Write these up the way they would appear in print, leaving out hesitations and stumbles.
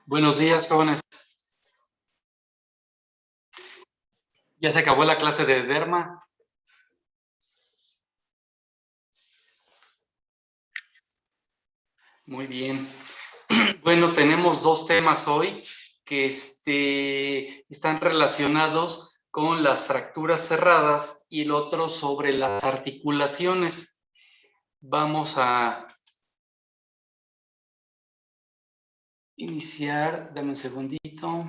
Buenos días, jóvenes. ¿Ya se acabó la clase de derma? Muy bien. Bueno, tenemos dos temas hoy que están relacionados con las fracturas cerradas y el otro sobre las articulaciones. Vamos a iniciar. Dame un segundito.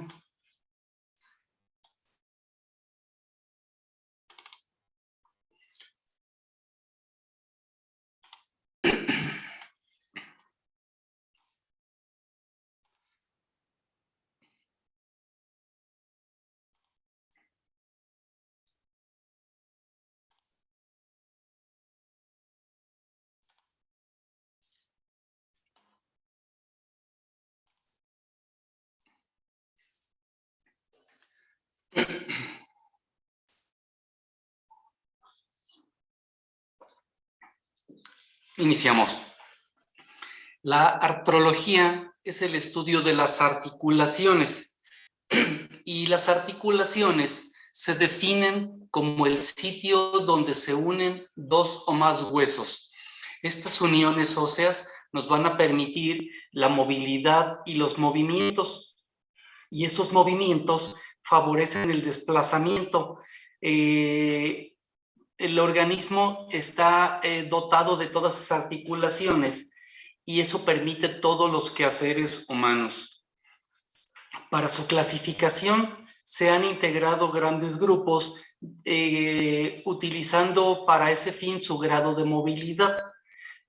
Iniciamos. La artrología es el estudio de las articulaciones y las articulaciones se definen como el sitio donde se unen dos o más huesos. Estas uniones óseas nos van a permitir la movilidad y los movimientos, y estos movimientos favorecen el desplazamiento. El organismo está dotado de todas esas articulaciones y eso permite todos los quehaceres humanos. Para su clasificación se han integrado grandes grupos utilizando para ese fin su grado de movilidad.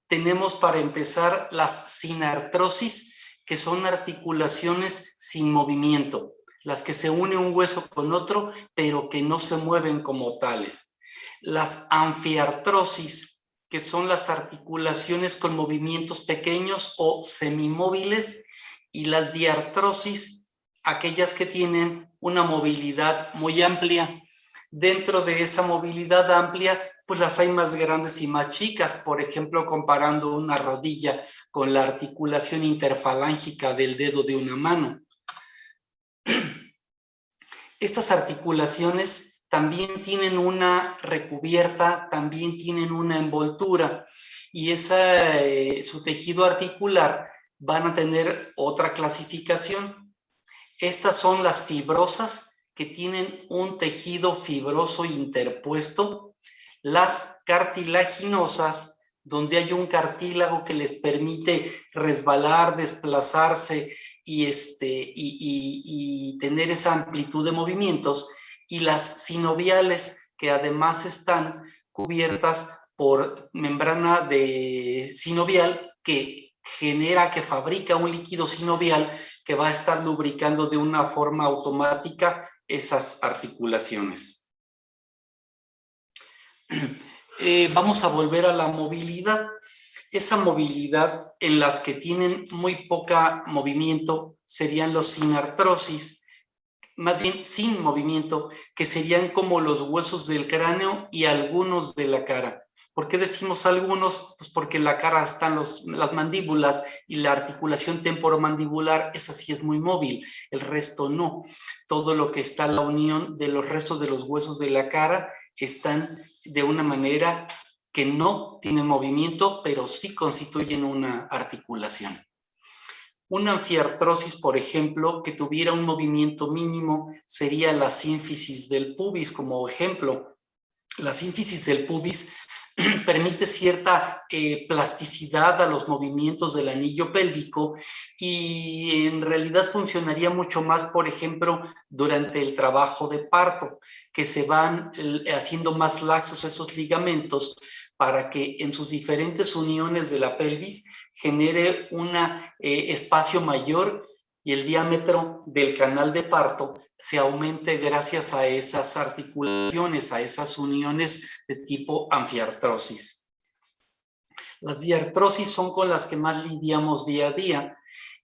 Tenemos para empezar las sinartrosis, que son articulaciones sin movimiento, las que se une un hueso con otro, pero que no se mueven como tales. Las anfiartrosis, que son las articulaciones con movimientos pequeños o semimóviles, y las diartrosis, aquellas que tienen una movilidad muy amplia. Dentro de esa movilidad amplia, pues las hay más grandes y más chicas, por ejemplo, comparando una rodilla con la articulación interfalángica del dedo de una mano. Estas articulaciones también tienen una recubierta, también tienen una envoltura, y su tejido articular van a tener otra clasificación. Estas son las fibrosas, que tienen un tejido fibroso interpuesto, las cartilaginosas, donde hay un cartílago que les permite resbalar, desplazarse y tener esa amplitud de movimientos, y las sinoviales, que además están cubiertas por membrana de sinovial que fabrica un líquido sinovial que va a estar lubricando de una forma automática esas articulaciones. Vamos a volver a la movilidad. Esa movilidad en las que tienen muy poca movimiento serían los sinartrosis, más bien sin movimiento, que serían como los huesos del cráneo y algunos de la cara. ¿Por qué decimos algunos? Pues porque en la cara están las mandíbulas y la articulación temporomandibular, esa sí es muy móvil, el resto no. Todo lo que está en la unión de los restos de los huesos de la cara están de una manera que no tienen movimiento, pero sí constituyen una articulación. Una anfiartrosis, por ejemplo, que tuviera un movimiento mínimo, sería la sínfisis del pubis, como ejemplo. La sínfisis del pubis permite cierta plasticidad a los movimientos del anillo pélvico, y en realidad funcionaría mucho más, por ejemplo, durante el trabajo de parto, que se van haciendo más laxos esos ligamentos para que en sus diferentes uniones de la pelvis genere un espacio mayor, y el diámetro del canal de parto se aumente gracias a esas articulaciones, a esas uniones de tipo anfiartrosis. Las diartrosis son con las que más lidiamos día a día.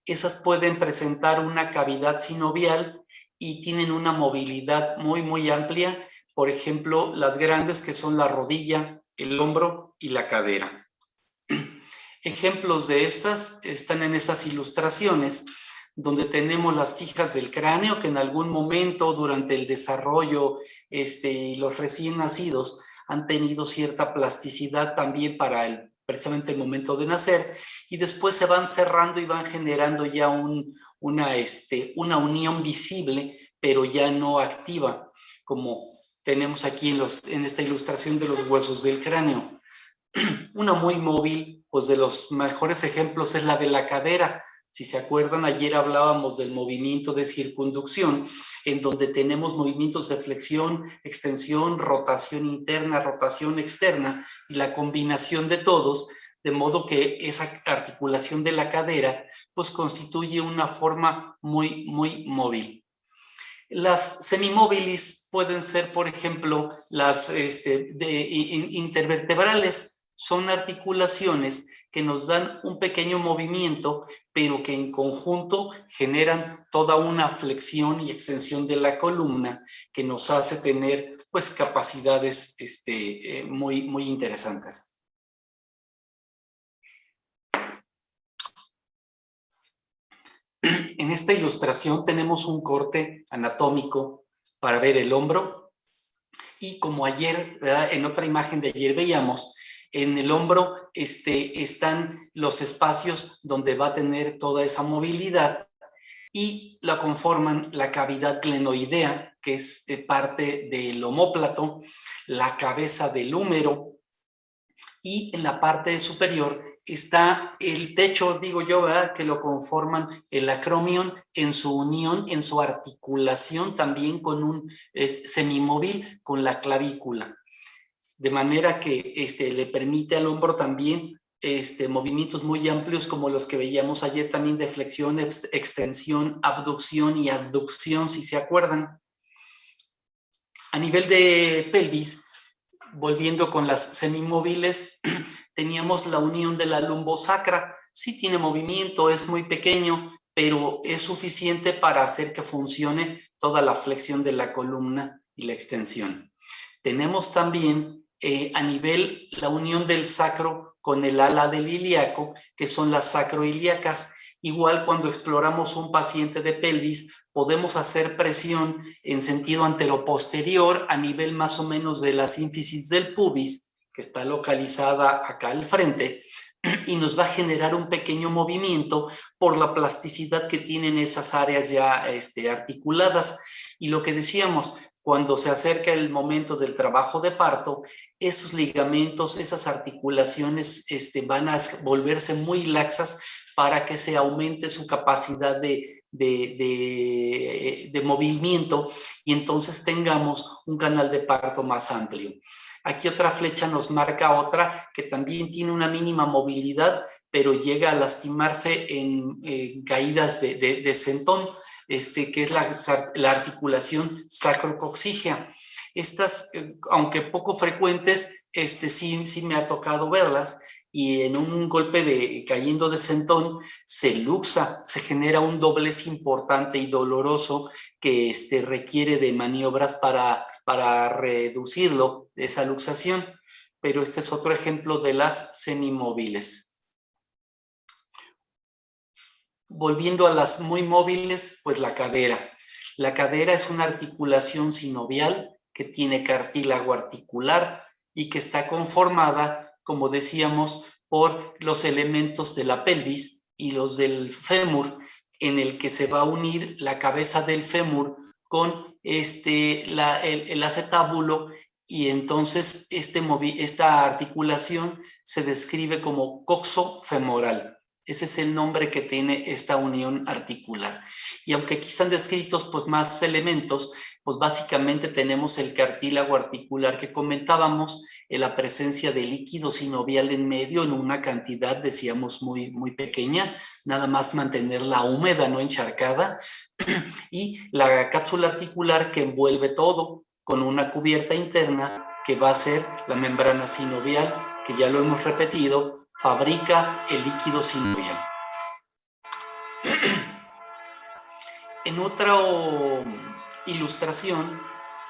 Esas pueden presentar una cavidad sinovial y tienen una movilidad muy, muy amplia. Por ejemplo, las grandes, que son la rodilla, el hombro y la cadera. Ejemplos de estas están en esas ilustraciones, donde tenemos las quijas del cráneo que en algún momento durante el desarrollo y los recién nacidos han tenido cierta plasticidad también para precisamente el momento de nacer, y después se van cerrando y van generando ya una unión visible, pero ya no activa, como tenemos aquí en esta ilustración de los huesos del cráneo. Una muy móvil, pues de los mejores ejemplos es la de la cadera. Si se acuerdan, ayer hablábamos del movimiento de circunducción, en donde tenemos movimientos de flexión, extensión, rotación interna, rotación externa, y la combinación de todos, de modo que esa articulación de la cadera, pues constituye una forma muy, muy móvil. Las semimóviles pueden ser, por ejemplo, las intervertebrales. Son articulaciones que nos dan un pequeño movimiento, pero que en conjunto generan toda una flexión y extensión de la columna que nos hace tener, pues, capacidades muy, muy interesantes. En esta ilustración tenemos un corte anatómico para ver el hombro, y como ayer, ¿verdad?, en otra imagen de ayer veíamos, en el hombro están los espacios donde va a tener toda esa movilidad, y la conforman la cavidad glenoidea, que es parte del omóplato, la cabeza del húmero, y en la parte superior está el techo, digo yo, ¿verdad?, que lo conforman el acromion en su unión, en su articulación también con un semimóvil con la clavícula. De manera que le permite al hombro también movimientos muy amplios como los que veíamos ayer también de flexión, extensión, abducción y adducción, si se acuerdan. A nivel de pelvis, volviendo con las semimóviles, teníamos la unión de la lumbosacra. Sí tiene movimiento, es muy pequeño, pero es suficiente para hacer que funcione toda la flexión de la columna y la extensión. Tenemos también a nivel la unión del sacro con el ala del ilíaco, que son las sacroilíacas. Igual cuando exploramos un paciente de pelvis, podemos hacer presión en sentido anteroposterior a nivel más o menos de la sínfisis del pubis, que está localizada acá al frente, y nos va a generar un pequeño movimiento por la plasticidad que tienen esas áreas ya articuladas. Y lo que decíamos, cuando se acerca el momento del trabajo de parto, esos ligamentos, esas articulaciones van a volverse muy laxas para que se aumente su capacidad de movimiento, y entonces tengamos un canal de parto más amplio. Aquí otra flecha nos marca otra que también tiene una mínima movilidad, pero llega a lastimarse en caídas de sentón, que es la articulación sacrocoxígea. Estas, aunque poco frecuentes, sí me ha tocado verlas, y en un golpe cayendo de sentón se luxa, se genera un doblez importante y doloroso que requiere de maniobras para reducirlo, esa luxación. Pero este es otro ejemplo de las semimóviles. Volviendo a las muy móviles, pues la cadera. La cadera es una articulación sinovial que tiene cartílago articular y que está conformada, como decíamos, por los elementos de la pelvis y los del fémur, en el que se va a unir la cabeza del fémur con el acetábulo, y entonces esta articulación se describe como coxofemoral. Ese es el nombre que tiene esta unión articular. Y aunque aquí están descritos pues más elementos, pues básicamente tenemos el cartílago articular que comentábamos, la presencia de líquido sinovial en medio en una cantidad, decíamos, muy, muy pequeña, nada más mantenerla húmeda, no encharcada, y la cápsula articular que envuelve todo con una cubierta interna que va a ser la membrana sinovial, que ya lo hemos repetido, fabrica el líquido sinovial. En otra ilustración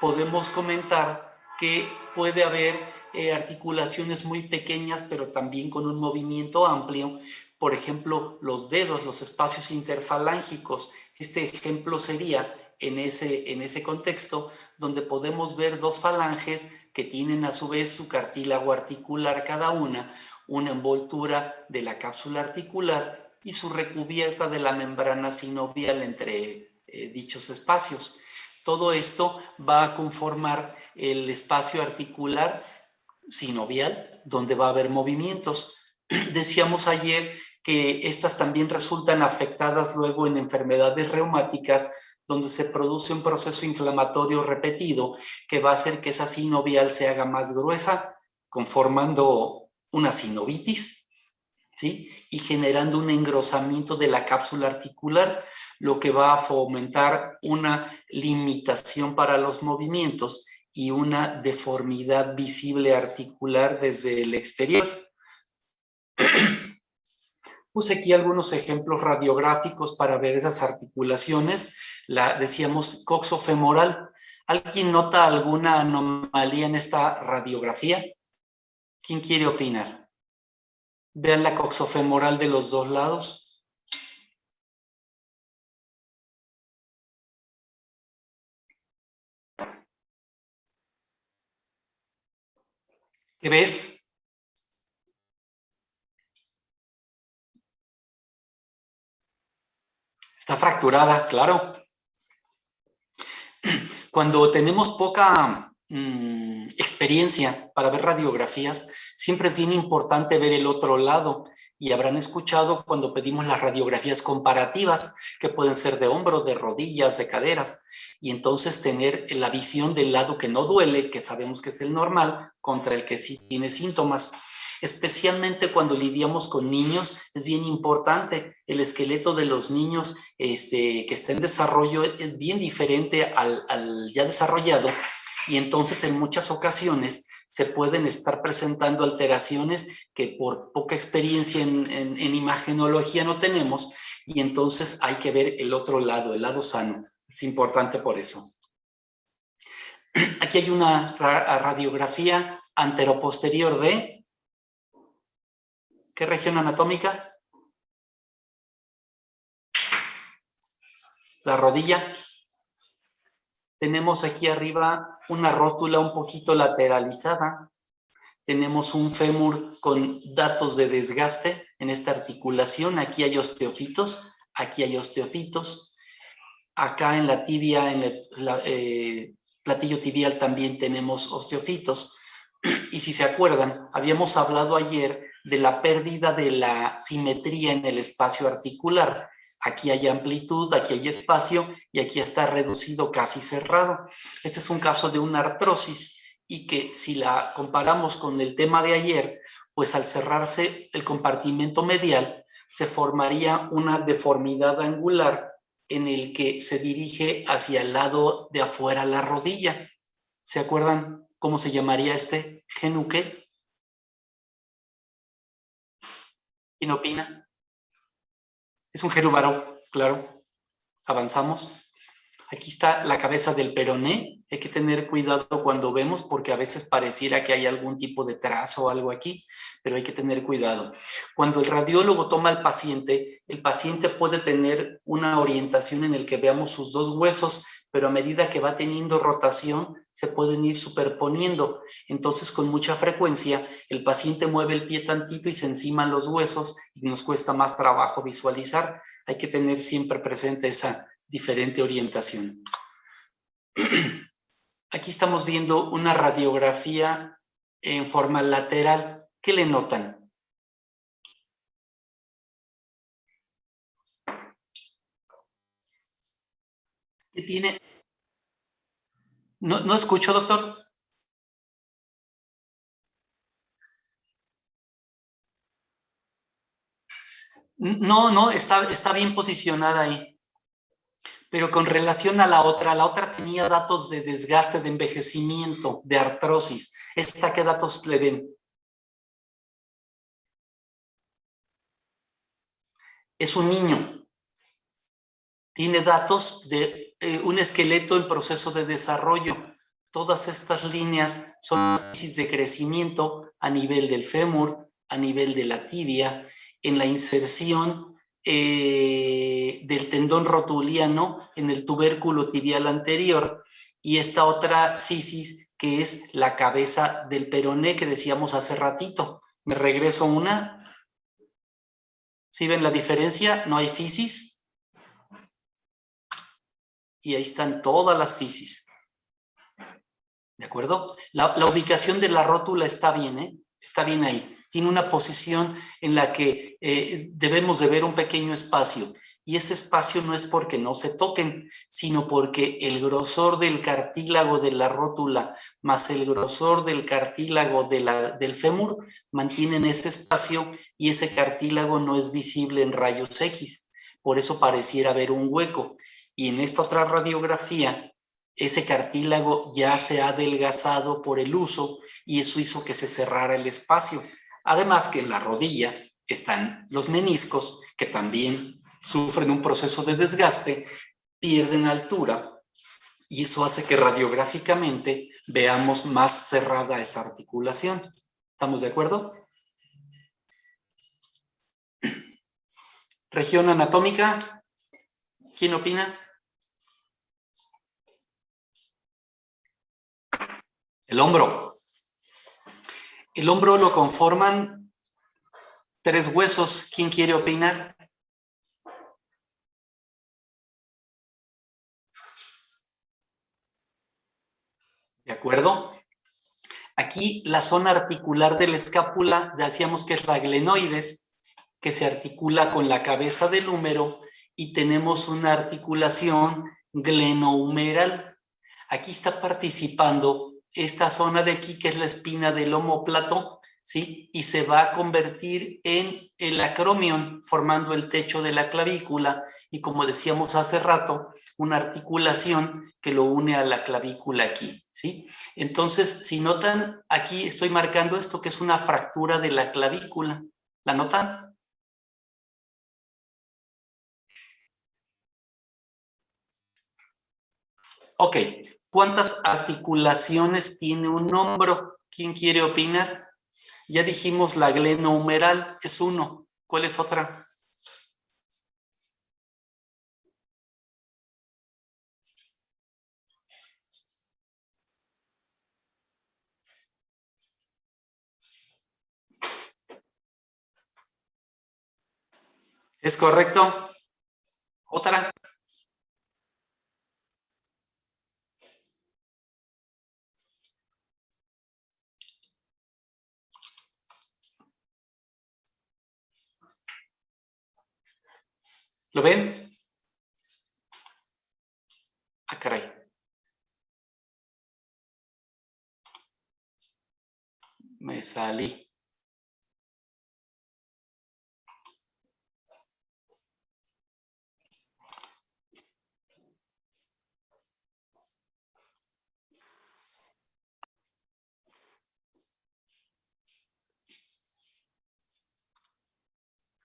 podemos comentar que puede haber articulaciones muy pequeñas, pero también con un movimiento amplio, por ejemplo, los dedos, los espacios interfalángicos. Este ejemplo sería en ese contexto, donde podemos ver dos falanges que tienen a su vez su cartílago articular cada una envoltura de la cápsula articular y su recubierta de la membrana sinovial entre dichos espacios. Todo esto va a conformar el espacio articular sinovial, donde va a haber movimientos. Decíamos ayer que estas también resultan afectadas luego en enfermedades reumáticas, donde se produce un proceso inflamatorio repetido que va a hacer que esa sinovial se haga más gruesa, conformando una sinovitis, ¿sí? Y generando un engrosamiento de la cápsula articular, lo que va a fomentar una limitación para los movimientos y una deformidad visible articular desde el exterior. Puse aquí algunos ejemplos radiográficos para ver esas articulaciones. Decíamos coxofemoral. ¿Alguien nota alguna anomalía en esta radiografía? ¿Quién quiere opinar? Vean la coxofemoral de los dos lados. ¿Qué ves? Está fracturada, claro. Cuando tenemos poca experiencia para ver radiografías, siempre es bien importante ver el otro lado. Y habrán escuchado cuando pedimos las radiografías comparativas, que pueden ser de hombro, de rodillas, de caderas, y entonces tener la visión del lado que no duele, que sabemos que es el normal, contra el que sí tiene síntomas. Especialmente cuando lidiamos con niños, es bien importante. El esqueleto de los niños que está en desarrollo es bien diferente al ya desarrollado, y entonces en muchas ocasiones se pueden estar presentando alteraciones que por poca experiencia en imagenología no tenemos, y entonces hay que ver el otro lado, el lado sano. Es importante por eso. Aquí hay una radiografía anteroposterior de... ¿Qué región anatómica? La rodilla. Tenemos aquí arriba una rótula un poquito lateralizada. Tenemos un fémur con datos de desgaste en esta articulación. Aquí hay osteofitos, aquí hay osteofitos. Acá en la tibia, en el platillo tibial también tenemos osteofitos. Y si se acuerdan, habíamos hablado ayer de la pérdida de la simetría en el espacio articular. Aquí hay amplitud, aquí hay espacio y aquí está reducido, casi cerrado. Este es un caso de una artrosis, y que si la comparamos con el tema de ayer, pues al cerrarse el compartimento medial, se formaría una deformidad angular en el que se dirige hacia el lado de afuera la rodilla. ¿Se acuerdan cómo se llamaría este genuque? ¿Quién opina? Es un genúbaro, claro. Avanzamos. Aquí está la cabeza del peroné. Hay que tener cuidado cuando vemos, porque a veces pareciera que hay algún tipo de trazo o algo aquí, pero hay que tener cuidado. Cuando el radiólogo toma al paciente, el paciente puede tener una orientación en el que veamos sus dos huesos, pero a medida que va teniendo rotación, se pueden ir superponiendo. Entonces, con mucha frecuencia, el paciente mueve el pie tantito y se enciman los huesos y nos cuesta más trabajo visualizar. Hay que tener siempre presente esa diferente orientación. Aquí estamos viendo una radiografía en forma lateral. ¿Qué le notan? ¿Qué tiene? No escucho, doctor. No, está bien posicionada ahí. Pero con relación a la otra tenía datos de desgaste, de envejecimiento, de artrosis. ¿Esta qué datos le den? Es un niño. Tiene datos de un esqueleto en proceso de desarrollo. Todas estas líneas son crisis de crecimiento a nivel del fémur, a nivel de la tibia, en la inserción del tendón rotuliano en el tubérculo tibial anterior, y esta otra fisis que es la cabeza del peroné que decíamos hace ratito. Me regreso una. ¿Sí ven la diferencia? No hay fisis. Y ahí están todas las fisis. ¿De acuerdo? La ubicación de la rótula está bien, ¿eh? Está bien ahí. Tiene una posición en la que debemos de ver un pequeño espacio. Y ese espacio no es porque no se toquen, sino porque el grosor del cartílago de la rótula más el grosor del cartílago del fémur mantienen ese espacio, y ese cartílago no es visible en rayos X. Por eso pareciera haber un hueco. Y en esta otra radiografía, ese cartílago ya se ha adelgazado por el uso, y eso hizo que se cerrara el espacio. Además que en la rodilla están los meniscos, que también sufren un proceso de desgaste, pierden altura, y eso hace que radiográficamente veamos más cerrada esa articulación. ¿Estamos de acuerdo? Región anatómica, ¿quién opina? El hombro. El hombro lo conforman 3 huesos. ¿Quién quiere opinar? ¿De acuerdo? Aquí la zona articular de la escápula, decíamos que es la glenoides, que se articula con la cabeza del húmero, y tenemos una articulación glenohumeral. Aquí está participando esta zona de aquí, que es la espina del omóplato, ¿sí? Y se va a convertir en el acromion, formando el techo de la clavícula, y como decíamos hace rato, una articulación que lo une a la clavícula aquí, ¿sí? Entonces, si notan, aquí estoy marcando esto, que es una fractura de la clavícula. ¿La notan? Ok. ¿Cuántas articulaciones tiene un hombro? ¿Quién quiere opinar? Ya dijimos la glenohumeral es uno. ¿Cuál es otra? ¿Es correcto? ¿Otra? ¿Lo ven? Ah, caray. Me salí.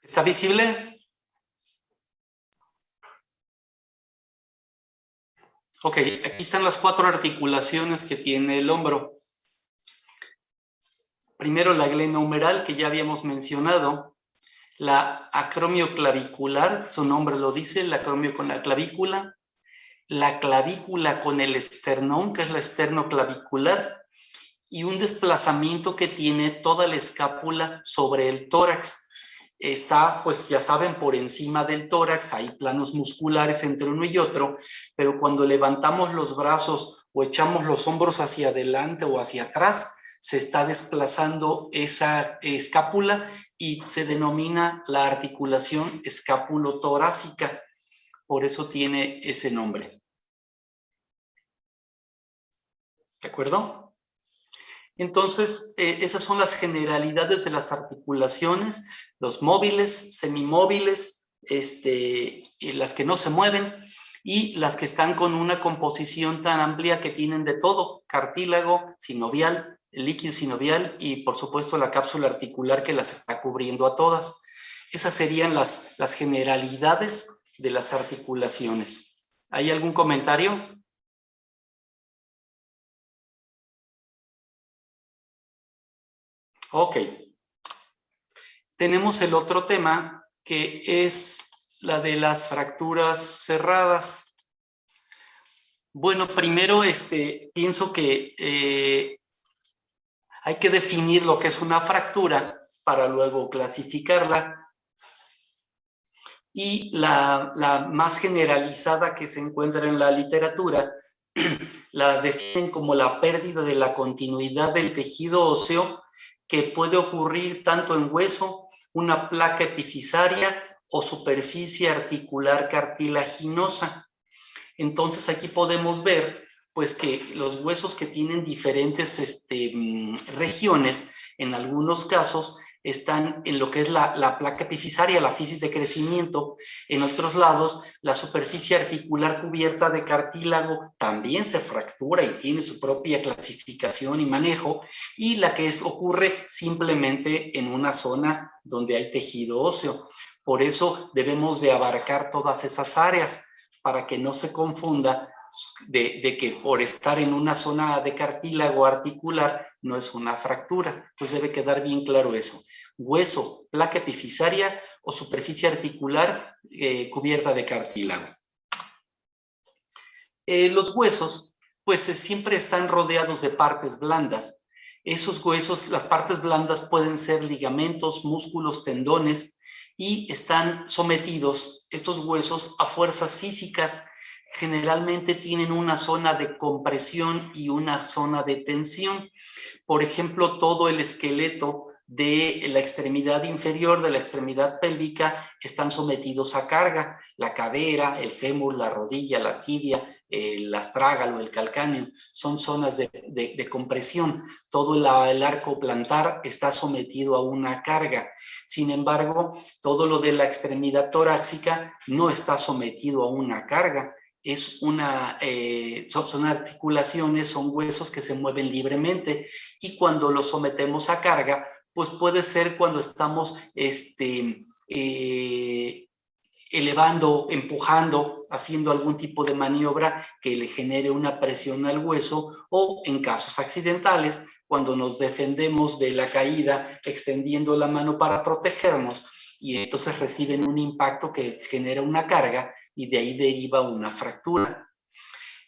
¿Está visible? Ok, aquí están las 4 articulaciones que tiene el hombro. Primero la glenohumeral, que ya habíamos mencionado. La acromioclavicular, su nombre lo dice, el acromio con la clavícula. La clavícula con el esternón, que es la esternoclavicular. Y un desplazamiento que tiene toda la escápula sobre el tórax. Está, pues ya saben, por encima del tórax, hay planos musculares entre uno y otro, pero cuando levantamos los brazos o echamos los hombros hacia adelante o hacia atrás, se está desplazando esa escápula, y se denomina la articulación escápulo-torácica. Por eso tiene ese nombre. ¿De acuerdo? Entonces, esas son las generalidades de las articulaciones: los móviles, semimóviles, y las que no se mueven, y las que están con una composición tan amplia que tienen de todo: cartílago, sinovial, el líquido sinovial, y por supuesto la cápsula articular que las está cubriendo a todas. Esas serían las generalidades de las articulaciones. ¿Hay algún comentario? Ok. tenemos el otro tema, que es la de las fracturas cerradas. Bueno, primero pienso que hay que definir lo que es una fractura para luego clasificarla. Y la más generalizada que se encuentra en la literatura la definen como la pérdida de la continuidad del tejido óseo que puede ocurrir tanto en hueso, una placa epifisaria o superficie articular cartilaginosa. Entonces aquí podemos ver pues que los huesos que tienen diferentes regiones, en algunos casos están en lo que es la placa epifisaria, la fisis de crecimiento. En otros lados, la superficie articular cubierta de cartílago también se fractura y tiene su propia clasificación y manejo. Y la que ocurre simplemente en una zona donde hay tejido óseo. Por eso debemos de abarcar todas esas áreas para que no se confunda de que por estar en una zona de cartílago articular no es una fractura. Entonces debe quedar bien claro eso. Hueso, placa epifisaria o superficie articular cubierta de cartílago. Los huesos, pues siempre están rodeados de partes blandas. Esos huesos, las partes blandas pueden ser ligamentos, músculos, tendones, y están sometidos estos huesos a fuerzas físicas. Generalmente tienen una zona de compresión y una zona de tensión. Por ejemplo, todo el esqueleto de la extremidad inferior, de la extremidad pélvica, están sometidos a carga. La cadera, el fémur, la rodilla, la tibia, el astrágalo, el calcáneo, son zonas de compresión. Todo el arco plantar está sometido a una carga. Sin embargo, todo lo de la extremidad torácica no está sometido a una carga. Son articulaciones, son huesos que se mueven libremente, y cuando los sometemos a carga, pues puede ser cuando estamos elevando, empujando, haciendo algún tipo de maniobra que le genere una presión al hueso, o en casos accidentales, cuando nos defendemos de la caída extendiendo la mano para protegernos, y entonces reciben un impacto que genera una carga y de ahí deriva una fractura.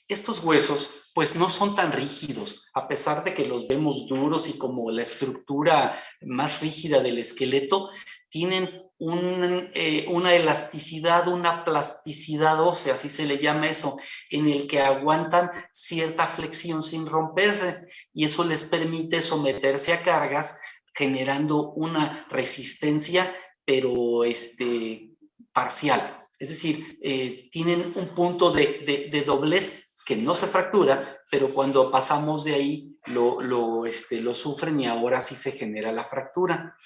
Estos huesos pues no son tan rígidos, a pesar de que los vemos duros y como la estructura más rígida del esqueleto, tienen una elasticidad, una plasticidad ósea, así se le llama eso, en el que aguantan cierta flexión sin romperse, y eso les permite someterse a cargas generando una resistencia, pero parcial. Es decir, tienen un punto de doblez que no se fractura, pero cuando pasamos de ahí lo sufren, y ahora sí se genera la fractura.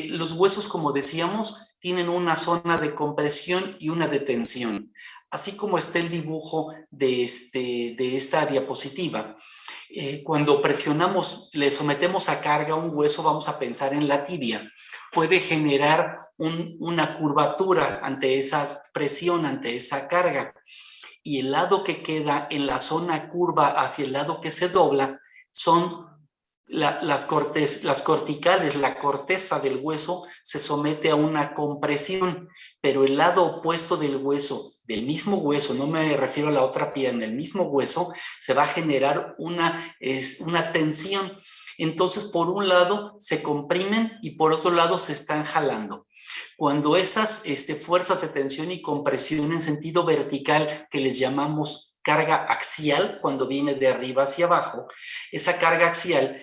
Los huesos, como decíamos, tienen una zona de compresión y una de tensión, así como está el dibujo de esta diapositiva. Cuando presionamos, le sometemos a carga un hueso, vamos a pensar en la tibia, puede generar una curvatura ante esa presión, ante esa carga, y el lado que queda en la zona curva hacia el lado que se dobla son las corticales. La corteza del hueso se somete a una compresión, pero el lado opuesto del hueso, del mismo hueso, no me refiero a la otra pierna, el mismo hueso, se va a generar una tensión. Entonces, por un lado se comprimen y por otro lado se están jalando. Cuando esas fuerzas de tensión y compresión en sentido vertical, que les llamamos carga axial, cuando viene de arriba hacia abajo, esa carga axial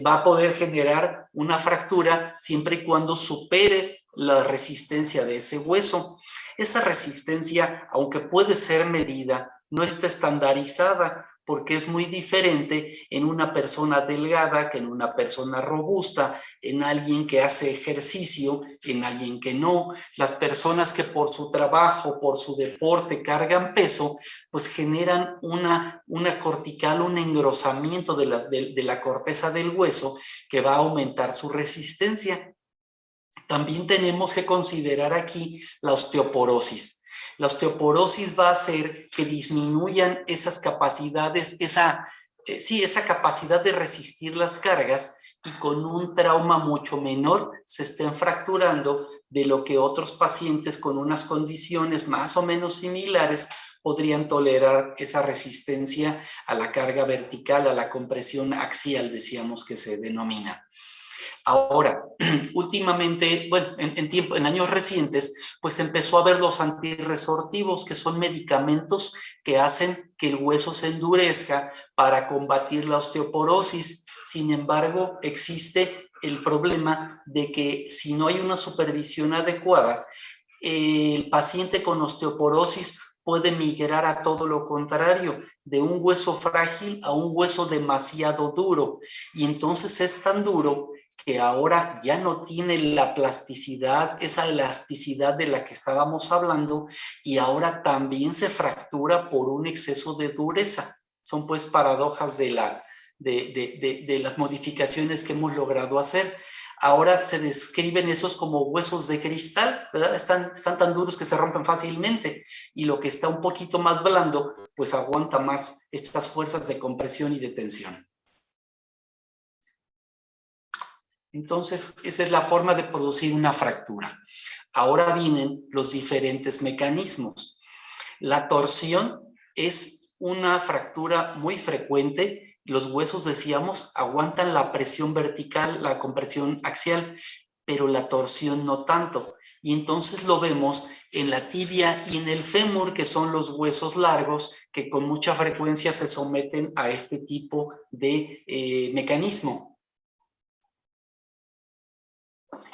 va a poder generar una fractura siempre y cuando supere la resistencia de ese hueso. Esa resistencia, aunque puede ser medida, no está estandarizada, porque es muy diferente en una persona delgada que en una persona robusta, en alguien que hace ejercicio, en alguien que no. Las personas que por su trabajo, por su deporte cargan peso, pues generan una cortical, un engrosamiento de la corteza del hueso que va a aumentar su resistencia. También tenemos que considerar aquí la osteoporosis. La osteoporosis va a hacer que disminuyan esas capacidades, esa capacidad de resistir las cargas, y con un trauma mucho menor se estén fracturando de lo que otros pacientes con unas condiciones más o menos similares podrían tolerar esa resistencia a la carga vertical, a la compresión axial, decíamos que se denomina. Ahora, últimamente, bueno, en años recientes, pues empezó a ver los antirresortivos, que son medicamentos que hacen que el hueso se endurezca para combatir la osteoporosis. Sin embargo, existe el problema de que si no hay una supervisión adecuada, el paciente con osteoporosis puede migrar a todo lo contrario, de un hueso frágil a un hueso demasiado duro. Y entonces es tan duro que ahora ya no tiene la plasticidad, esa elasticidad de la que estábamos hablando, y ahora también se fractura por un exceso de dureza. Son pues paradojas de las modificaciones que hemos logrado hacer. Ahora se describen esos como huesos de cristal, ¿verdad? Están tan duros que se rompen fácilmente, y lo que está un poquito más blando, pues aguanta más estas fuerzas de compresión y de tensión. Entonces, esa es la forma de producir una fractura. Ahora vienen los diferentes mecanismos. La torsión es una fractura muy frecuente. Los huesos, decíamos, aguantan la presión vertical, la compresión axial, pero la torsión no tanto. Y entonces lo vemos en la tibia y en el fémur, que son los huesos largos que con mucha frecuencia se someten a este tipo de mecanismo.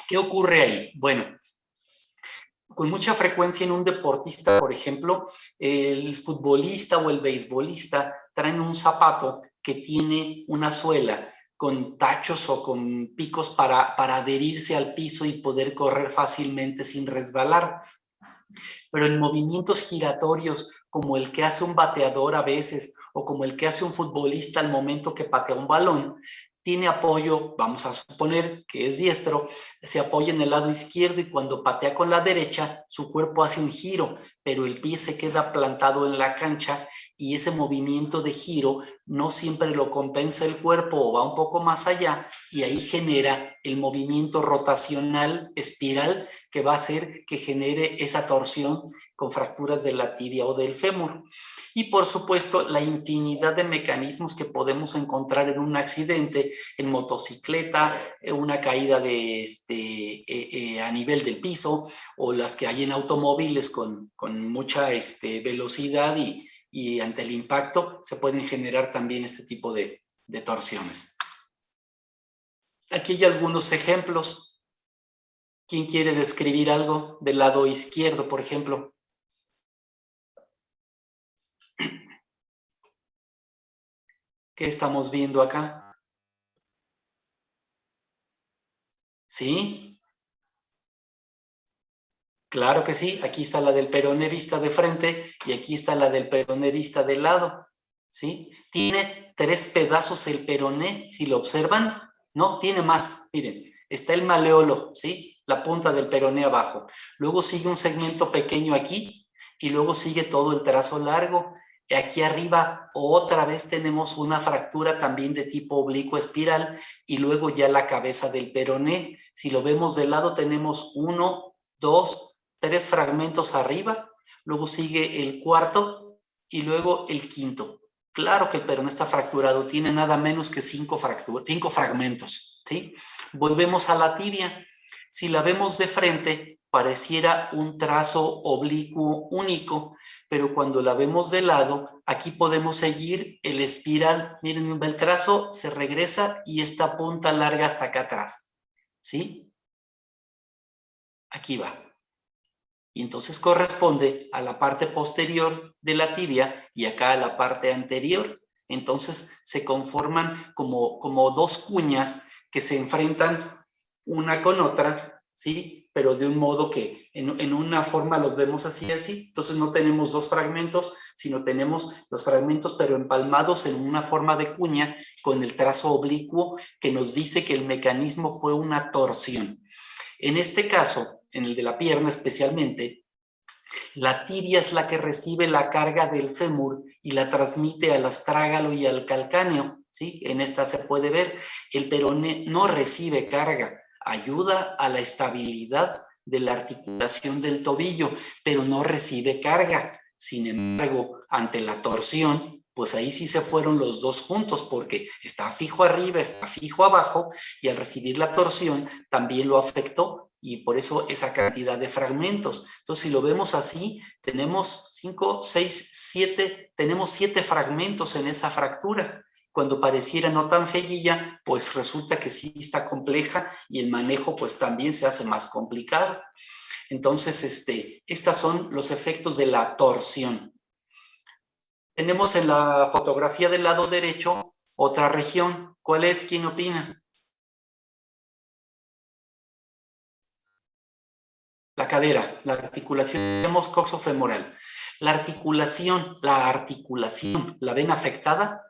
¿Qué ocurre ahí? Bueno, con mucha frecuencia en un deportista, por ejemplo, el futbolista o el beisbolista traen un zapato que tiene una suela con tachos o con picos para adherirse al piso y poder correr fácilmente sin resbalar. Pero en movimientos giratorios como el que hace un bateador a veces o como el que hace un futbolista al momento que patea un balón, tiene apoyo, vamos a suponer que es diestro, se apoya en el lado izquierdo y cuando patea con la derecha, su cuerpo hace un giro, pero el pie se queda plantado en la cancha y ese movimiento de giro no siempre lo compensa el cuerpo o va un poco más allá y ahí genera el movimiento rotacional espiral que va a hacer que genere esa torsión con fracturas de la tibia o del fémur. Y por supuesto, la infinidad de mecanismos que podemos encontrar en un accidente, en motocicleta, una caída a nivel del piso, o las que hay en automóviles con mucha velocidad y ante el impacto se pueden generar también este tipo de torsiones. Aquí hay algunos ejemplos. ¿Quién quiere describir algo del lado izquierdo, por ejemplo? ¿Qué estamos viendo acá? ¿Sí? Claro que sí. Aquí está la del peroné vista de frente y aquí está la del peroné vista de lado. ¿Sí? Tiene 3 pedazos el peroné, si lo observan. No, tiene más. Miren, está el maleolo, ¿sí? La punta del peroné abajo. Luego sigue un segmento pequeño aquí y luego sigue todo el trazo largo. Aquí arriba otra vez tenemos una fractura también de tipo oblicuo espiral y luego ya la cabeza del peroné. Si lo vemos de lado tenemos 1, 2, 3 fragmentos arriba, luego sigue el cuarto y luego el quinto. Claro que el peroné está fracturado, tiene nada menos que 5 fragmentos, ¿sí? Volvemos a la tibia. Si la vemos de frente, pareciera un trazo oblicuo único, pero cuando la vemos de lado, aquí podemos seguir el espiral. Miren, el trazo se regresa y esta punta larga hasta acá atrás, ¿sí? Aquí va. Y entonces corresponde a la parte posterior de la tibia y acá a la parte anterior. Entonces se conforman como 2 cuñas que se enfrentan una con otra, ¿sí? Pero de un modo que en una forma los vemos así. Entonces no tenemos 2 fragmentos, sino tenemos los fragmentos pero empalmados en una forma de cuña con el trazo oblicuo que nos dice que el mecanismo fue una torsión. En este caso, en el de la pierna especialmente, la tibia es la que recibe la carga del fémur y la transmite al astrágalo y al calcáneo, ¿sí? En esta se puede ver, el peroné no recibe carga, ayuda a la estabilidad de la articulación del tobillo, pero no recibe carga. Sin embargo, ante la torsión, pues ahí sí se fueron los dos juntos, porque está fijo arriba, está fijo abajo, y al recibir la torsión también lo afectó, y por eso esa cantidad de fragmentos. Entonces, si lo vemos así, tenemos 5, 6, 7, tenemos 7 fragmentos en esa fractura. Cuando pareciera no tan feillilla, pues resulta que sí está compleja y el manejo pues también se hace más complicado. Entonces, estos son los efectos de la torsión. Tenemos en la fotografía del lado derecho otra región. ¿Cuál es? ¿Quién opina? La cadera, la articulación, tenemos coxofemoral. La articulación, ¿la ven afectada?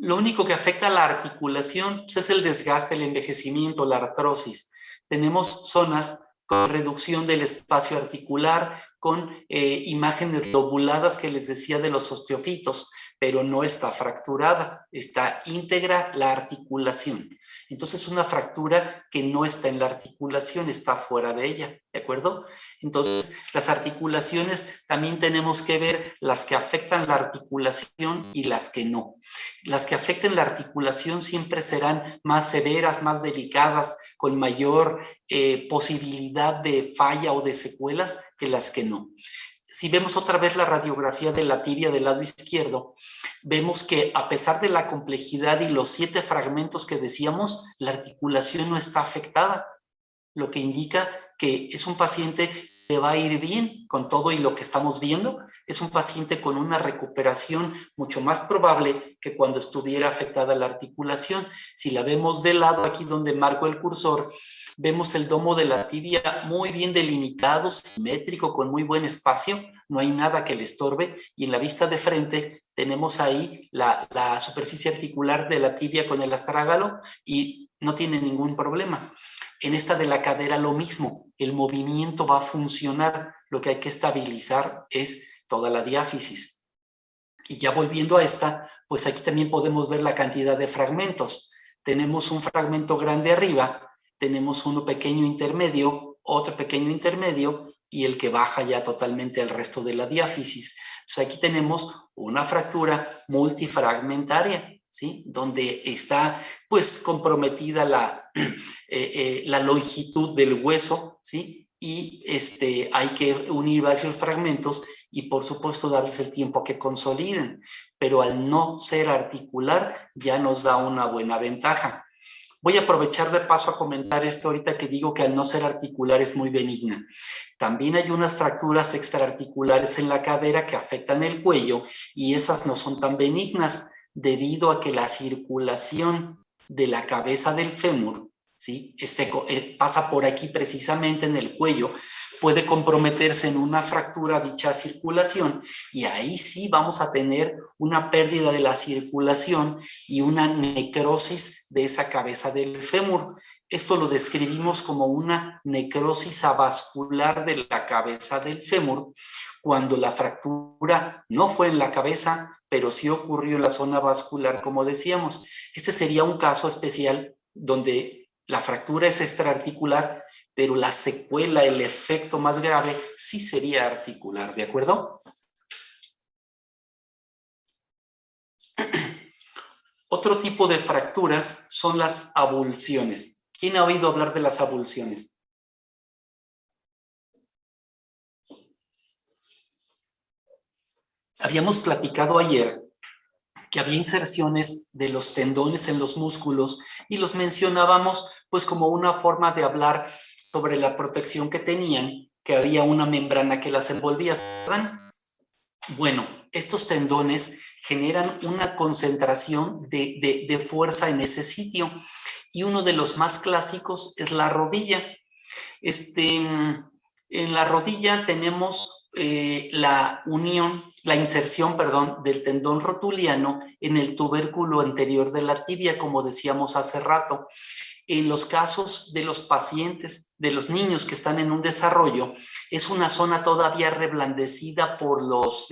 Lo único que afecta a la articulación pues, es el desgaste, el envejecimiento, la artrosis. Tenemos zonas con reducción del espacio articular, con imágenes lobuladas que les decía de los osteofitos, pero no está fracturada, está íntegra la articulación. Entonces, una fractura que no está en la articulación, está fuera de ella, ¿de acuerdo? Entonces, las articulaciones también tenemos que ver las que afectan la articulación y las que no. Las que afecten la articulación siempre serán más severas, más delicadas, con mayor posibilidad de falla o de secuelas que las que no. Si vemos otra vez la radiografía de la tibia del lado izquierdo, vemos que a pesar de la complejidad y los 7 fragmentos que decíamos, la articulación no está afectada, lo que indica que es un paciente que va a ir bien con todo y lo que estamos viendo. Es un paciente con una recuperación mucho más probable que cuando estuviera afectada la articulación. Si la vemos de lado, aquí donde marco el cursor, vemos el domo de la tibia muy bien delimitado, simétrico, con muy buen espacio, no hay nada que le estorbe, y en la vista de frente tenemos ahí la superficie articular de la tibia con el astrágalo y no tiene ningún problema. En esta de la cadera lo mismo, el movimiento va a funcionar, lo que hay que estabilizar es toda la diáfisis. Y ya volviendo a esta, pues aquí también podemos ver la cantidad de fragmentos. Tenemos un fragmento grande arriba, tenemos uno pequeño intermedio, otro pequeño intermedio y el que baja ya totalmente al resto de la diáfisis. Entonces aquí tenemos una fractura multifragmentaria, ¿sí? Donde está pues comprometida la longitud del hueso, ¿sí? Y hay que unir varios fragmentos y por supuesto darles el tiempo a que consoliden, pero al no ser articular ya nos da una buena ventaja. Voy a aprovechar de paso a comentar esto ahorita que digo que al no ser articular es muy benigna. También hay unas fracturas extraarticulares en la cadera que afectan el cuello y esas no son tan benignas debido a que la circulación de la cabeza del fémur, ¿sí? Pasa por aquí precisamente en el cuello, puede comprometerse en una fractura dicha circulación y ahí sí vamos a tener una pérdida de la circulación y una necrosis de esa cabeza del fémur. Esto lo describimos como una necrosis avascular de la cabeza del fémur, cuando la fractura no fue en la cabeza, pero sí ocurrió en la zona vascular, como decíamos. Este sería un caso especial donde la fractura es extraarticular, pero la secuela, el efecto más grave, sí sería articular, ¿de acuerdo? Otro tipo de fracturas son las avulsiones. ¿Quién ha oído hablar de las avulsiones? Habíamos platicado ayer que había inserciones de los tendones en los músculos y los mencionábamos pues como una forma de hablar sobre la protección que tenían, que había una membrana que las envolvía. ¿Saben? Bueno, estos tendones generan una concentración de fuerza en ese sitio y uno de los más clásicos es la rodilla. En la rodilla tenemos la unión la inserción, perdón, del tendón rotuliano en el tubérculo anterior de la tibia, como decíamos hace rato. En los casos de los pacientes, de los niños que están en un desarrollo, es una zona todavía reblandecida por las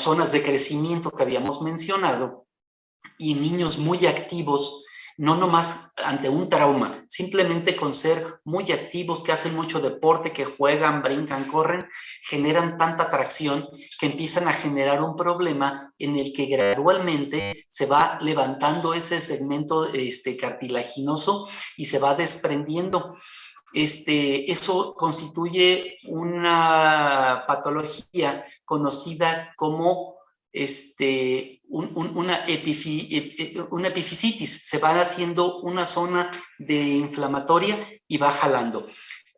zonas de crecimiento que habíamos mencionado, y niños muy activos, no nomás ante un trauma, simplemente con ser muy activos, que hacen mucho deporte, que juegan, brincan, corren, generan tanta atracción que empiezan a generar un problema en el que gradualmente se va levantando ese segmento cartilaginoso y se va desprendiendo. Eso constituye una patología conocida como una epifisitis. Se va haciendo una zona de inflamatoria y va jalando.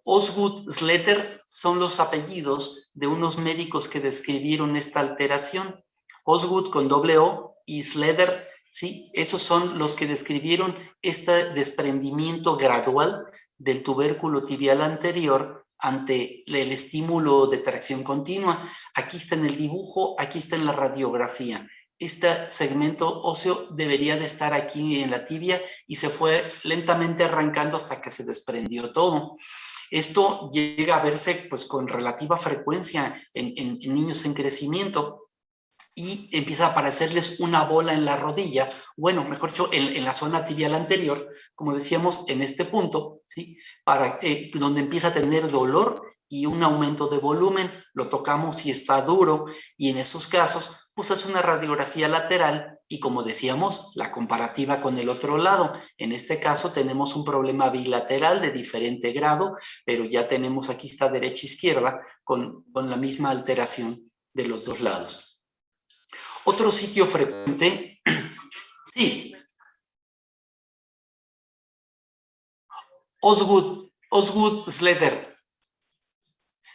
Osgood, Sletter son los apellidos de unos médicos que describieron esta alteración. Osgood con doble O y Sletter, ¿sí? Esos son los que describieron este desprendimiento gradual del tubérculo tibial anterior ante el estímulo de tracción continua. Aquí está en el dibujo, aquí está en la radiografía. Este segmento óseo debería de estar aquí en la tibia y se fue lentamente arrancando hasta que se desprendió todo. Esto llega a verse pues con relativa frecuencia en niños en crecimiento, y empieza a aparecerles una bola en la rodilla, bueno, mejor dicho, en la zona tibial anterior, como decíamos, en este punto, ¿sí? Donde empieza a tener dolor y un aumento de volumen, lo tocamos y está duro, y en esos casos, pues es una radiografía lateral, y como decíamos, la comparativa con el otro lado. En este caso tenemos un problema bilateral de diferente grado, pero ya tenemos aquí está derecha-izquierda con la misma alteración de los dos lados. Otro sitio frecuente, sí, Osgood Sletter.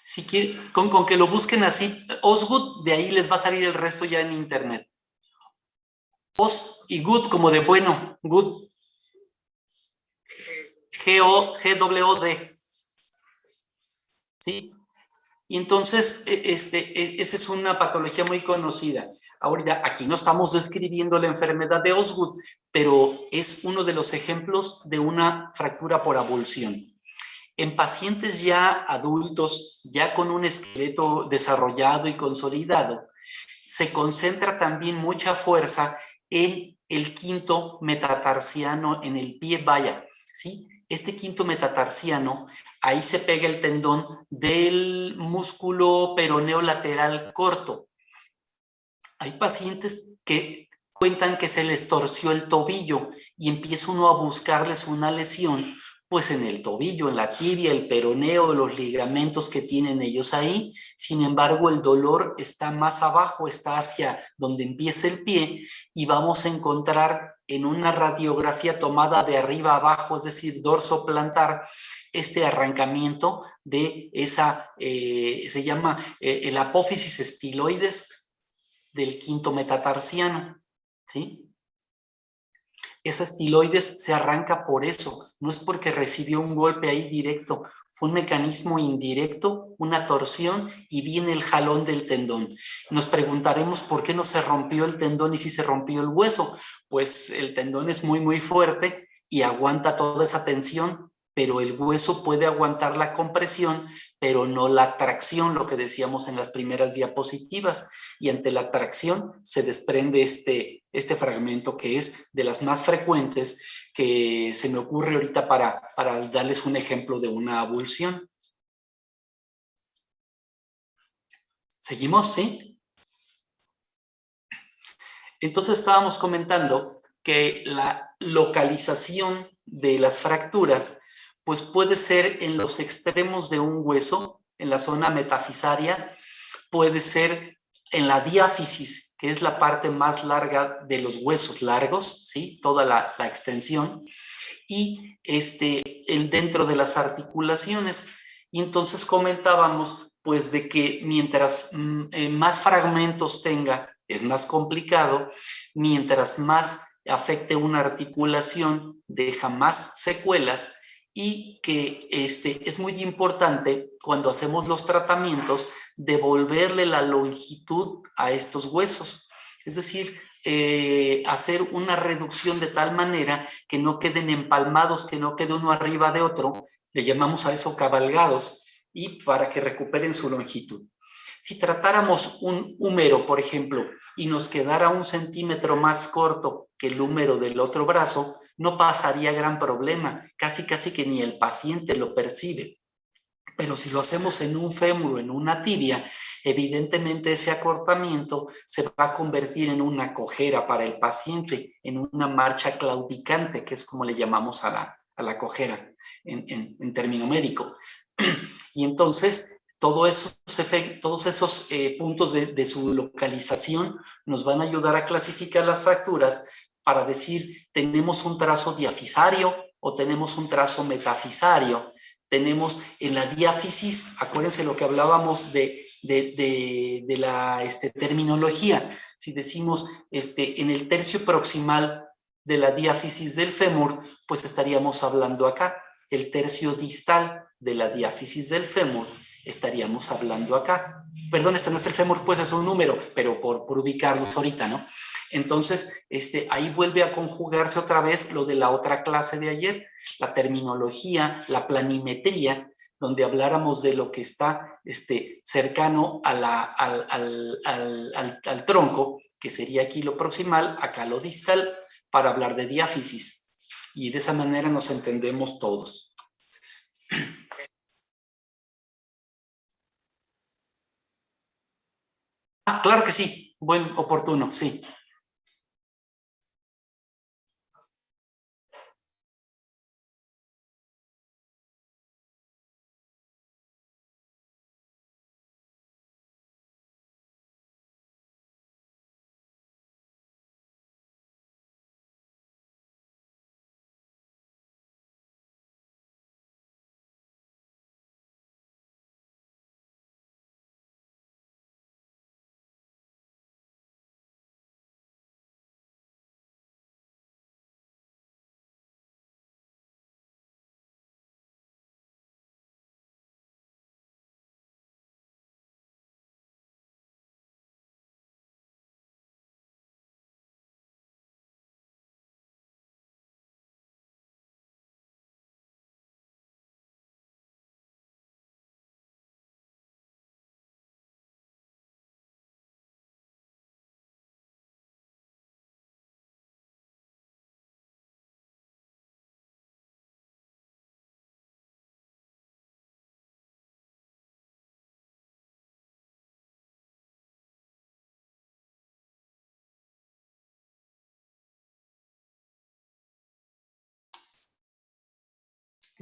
Si quieren, con que lo busquen así, Osgood, de ahí les va a salir el resto ya en internet. Os y good como de bueno, good. G-W-O-D. ¿Sí? Y entonces, esa es una patología muy conocida. Ahorita, aquí no estamos describiendo la enfermedad de Osgood, pero es uno de los ejemplos de una fractura por avulsión. En pacientes ya adultos, ya con un esqueleto desarrollado y consolidado, se concentra también mucha fuerza en el quinto metatarsiano, en el pie, vaya, ¿sí? Este quinto metatarsiano, ahí se pega el tendón del músculo peroneo lateral corto. Hay pacientes que cuentan que se les torció el tobillo y empieza uno a buscarles una lesión, pues en el tobillo, en la tibia, el peroneo, los ligamentos que tienen ellos ahí. Sin embargo, el dolor está más abajo, está hacia donde empieza el pie, y vamos a encontrar en una radiografía tomada de arriba a abajo, es decir, dorso plantar, este arrancamiento de esa, se llama el apófisis estiloides del quinto metatarsiano, ¿sí? Esa estiloides se arranca por eso, no es porque recibió un golpe ahí directo, fue un mecanismo indirecto, una torsión, y viene el jalón del tendón. Nos preguntaremos por qué no se rompió el tendón y si se rompió el hueso. Pues el tendón es muy, muy fuerte y aguanta toda esa tensión, pero el hueso puede aguantar la compresión, pero no la tracción, lo que decíamos en las primeras diapositivas. Y ante la tracción se desprende este fragmento, que es de las más frecuentes, que se me ocurre ahorita para darles un ejemplo de una avulsión. ¿Seguimos? ¿Sí? Entonces estábamos comentando que la localización de las fracturas pues puede ser en los extremos de un hueso, en la zona metafisaria, puede ser en la diáfisis, que es la parte más larga de los huesos largos, ¿sí? Toda la extensión, y dentro de las articulaciones. Y entonces comentábamos pues de que mientras más fragmentos tenga, es más complicado, mientras más afecte una articulación, deja más secuelas, y que es muy importante cuando hacemos los tratamientos devolverle la longitud a estos huesos. Es decir, hacer una reducción de tal manera que no queden empalmados, que no quede uno arriba de otro, le llamamos a eso cabalgados, y para que recuperen su longitud. Si tratáramos un húmero, por ejemplo, y nos quedara 1 centímetro más corto que el húmero del otro brazo, no pasaría gran problema, casi que ni el paciente lo percibe. Pero si lo hacemos en un fémur o en una tibia, evidentemente ese acortamiento se va a convertir en una cojera para el paciente, en una marcha claudicante, que es como le llamamos a la cojera en término médico. Y entonces todos esos puntos de su localización nos van a ayudar a clasificar las fracturas para decir, tenemos un trazo diafisario o tenemos un trazo metafisario. Tenemos en la diáfisis, acuérdense lo que hablábamos de la terminología. Si decimos en el tercio proximal de la diáfisis del fémur, pues estaríamos hablando acá. El tercio distal de la diáfisis del fémur, estaríamos hablando acá. Perdón, este no es el fémur, pues es un número, pero por ubicarlos ahorita, ¿no? Entonces, ahí vuelve a conjugarse otra vez lo de la otra clase de ayer, la terminología, la planimetría, donde habláramos de lo que está cercano a al tronco, que sería aquí lo proximal, acá lo distal, para hablar de diáfisis. Y de esa manera nos entendemos todos. Ah, claro que sí, buen oportuno, sí.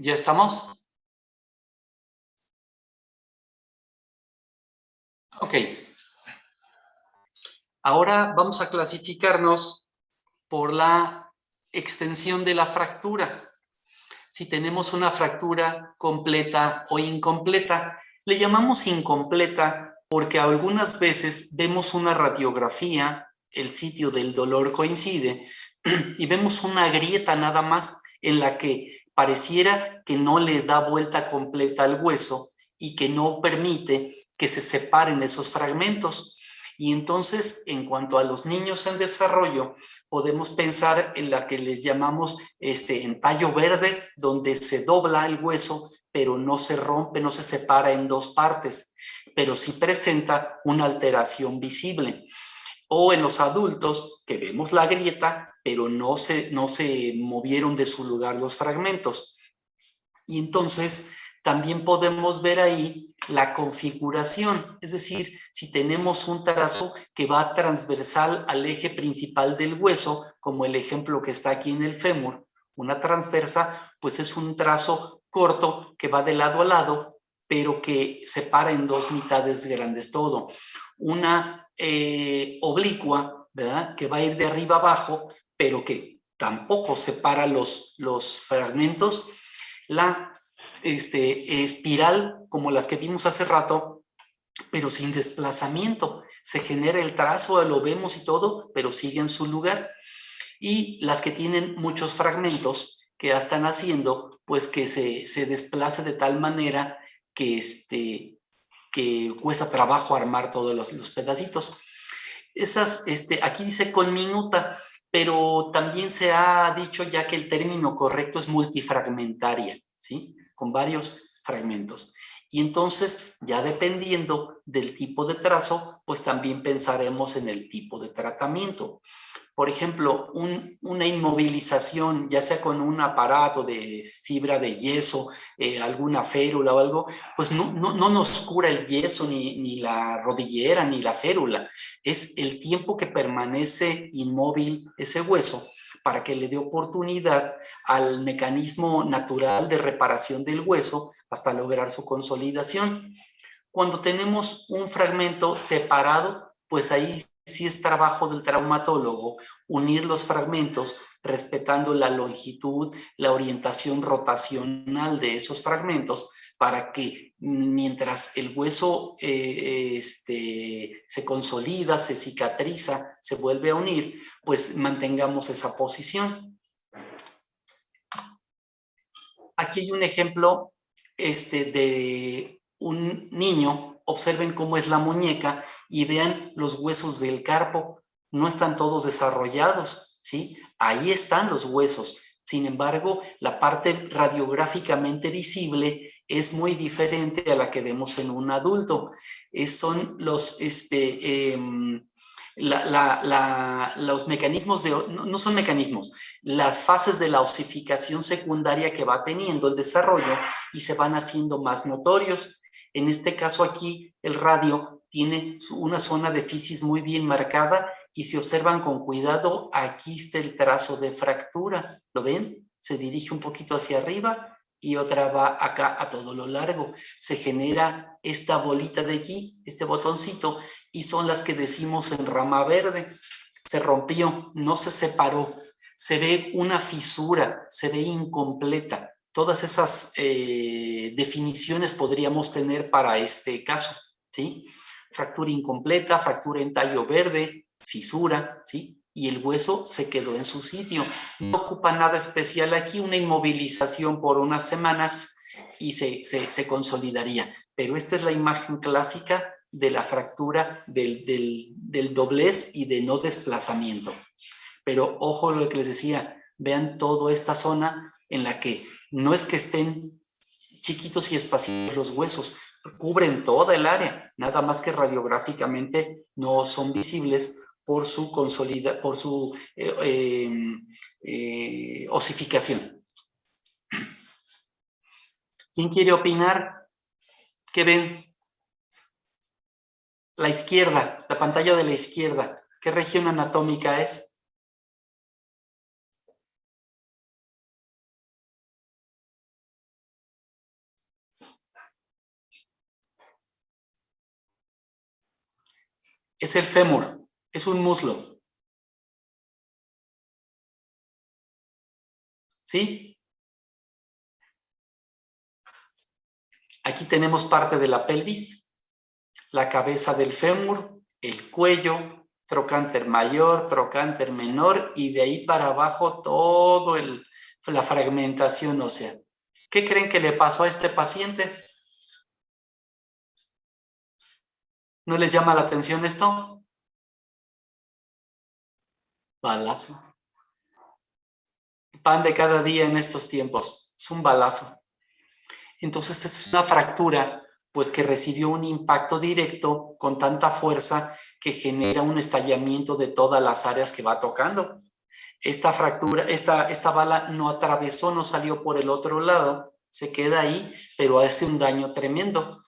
¿Ya estamos? Ok. Ahora vamos a clasificarnos por la extensión de la fractura. Si tenemos una fractura completa o incompleta, le llamamos incompleta porque algunas veces vemos una radiografía, el sitio del dolor coincide, y vemos una grieta nada más en la que pareciera que no le da vuelta completa al hueso y que no permite que se separen esos fragmentos. Y entonces, en cuanto a los niños en desarrollo, podemos pensar en la que les llamamos entallo verde, donde se dobla el hueso, pero no se rompe, no se separa en dos partes, pero sí presenta una alteración visible. O en los adultos, que vemos la grieta, pero no se movieron de su lugar los fragmentos. Y entonces también podemos ver ahí la configuración, es decir, si tenemos un trazo que va transversal al eje principal del hueso, como el ejemplo que está aquí en el fémur, una transversa, pues es un trazo corto que va de lado a lado, pero que separa en dos mitades grandes todo. Una oblicua, ¿verdad? Que va a ir de arriba abajo, pero que tampoco separa los fragmentos. La espiral, como las que vimos hace rato, pero sin desplazamiento. Se genera el trazo, lo vemos y todo, pero sigue en su lugar. Y las que tienen muchos fragmentos, que ya están haciendo, pues que se desplace de tal manera que, que cuesta trabajo armar todos los pedacitos. Aquí dice con minuta, pero también se ha dicho ya que el término correcto es multifragmentaria, ¿sí? Con varios fragmentos. Y entonces, ya dependiendo del tipo de trazo, pues también pensaremos en el tipo de tratamiento. Por ejemplo, una inmovilización, ya sea con un aparato de fibra de yeso, alguna férula o algo, pues no nos cura el yeso, ni la rodillera, ni la férula. Es el tiempo que permanece inmóvil ese hueso para que le dé oportunidad al mecanismo natural de reparación del hueso hasta lograr su consolidación. Cuando tenemos un fragmento separado, pues ahí sí es trabajo del traumatólogo unir los fragmentos respetando la longitud, la orientación rotacional de esos fragmentos para que mientras el hueso se consolida, se cicatriza, se vuelve a unir, pues mantengamos esa posición. Aquí hay un ejemplo de un niño. Observen cómo es la muñeca y vean los huesos del carpo. No están todos desarrollados, ¿sí? Ahí están los huesos. Sin embargo, la parte radiográficamente visible es muy diferente a la que vemos en un adulto. Son los, los mecanismos no son mecanismos, las fases de la osificación secundaria que va teniendo el desarrollo y se van haciendo más notorios. En este caso aquí, el radio tiene una zona de fisis muy bien marcada y si observan con cuidado, aquí está el trazo de fractura. ¿Lo ven? Se dirige un poquito hacia arriba y otra va acá a todo lo largo. Se genera esta bolita de aquí, este botoncito, y son las que decimos en rama verde. Se rompió, no se separó, se ve una fisura, se ve incompleta. Todas esas definiciones podríamos tener para este caso, ¿sí? Fractura incompleta, fractura en tallo verde, fisura, ¿sí? Y el hueso se quedó en su sitio. No ocupa nada especial aquí, una inmovilización por unas semanas y se consolidaría. Pero esta es la imagen clásica de la fractura del doblez y de no desplazamiento. Pero ojo lo que les decía, vean toda esta zona en la que no es que estén chiquitos y espaciados los huesos, cubren toda el área, nada más que radiográficamente no son visibles por su osificación. ¿Quién quiere opinar? ¿Qué ven? La izquierda, la pantalla de la izquierda, ¿qué región anatómica es? Es el fémur, es un muslo. ¿Sí? Aquí tenemos parte de la pelvis, la cabeza del fémur, el cuello, trocánter mayor, trocánter menor y de ahí para abajo todo la fragmentación ósea. ¿Qué creen que le pasó a este paciente? ¿No les llama la atención esto? Balazo. Pan de cada día en estos tiempos. Es un balazo. Entonces es una fractura pues que recibió un impacto directo con tanta fuerza que genera un estallamiento de todas las áreas que va tocando. Esta fractura, esta bala no atravesó, no salió por el otro lado, se queda ahí, pero hace un daño tremendo.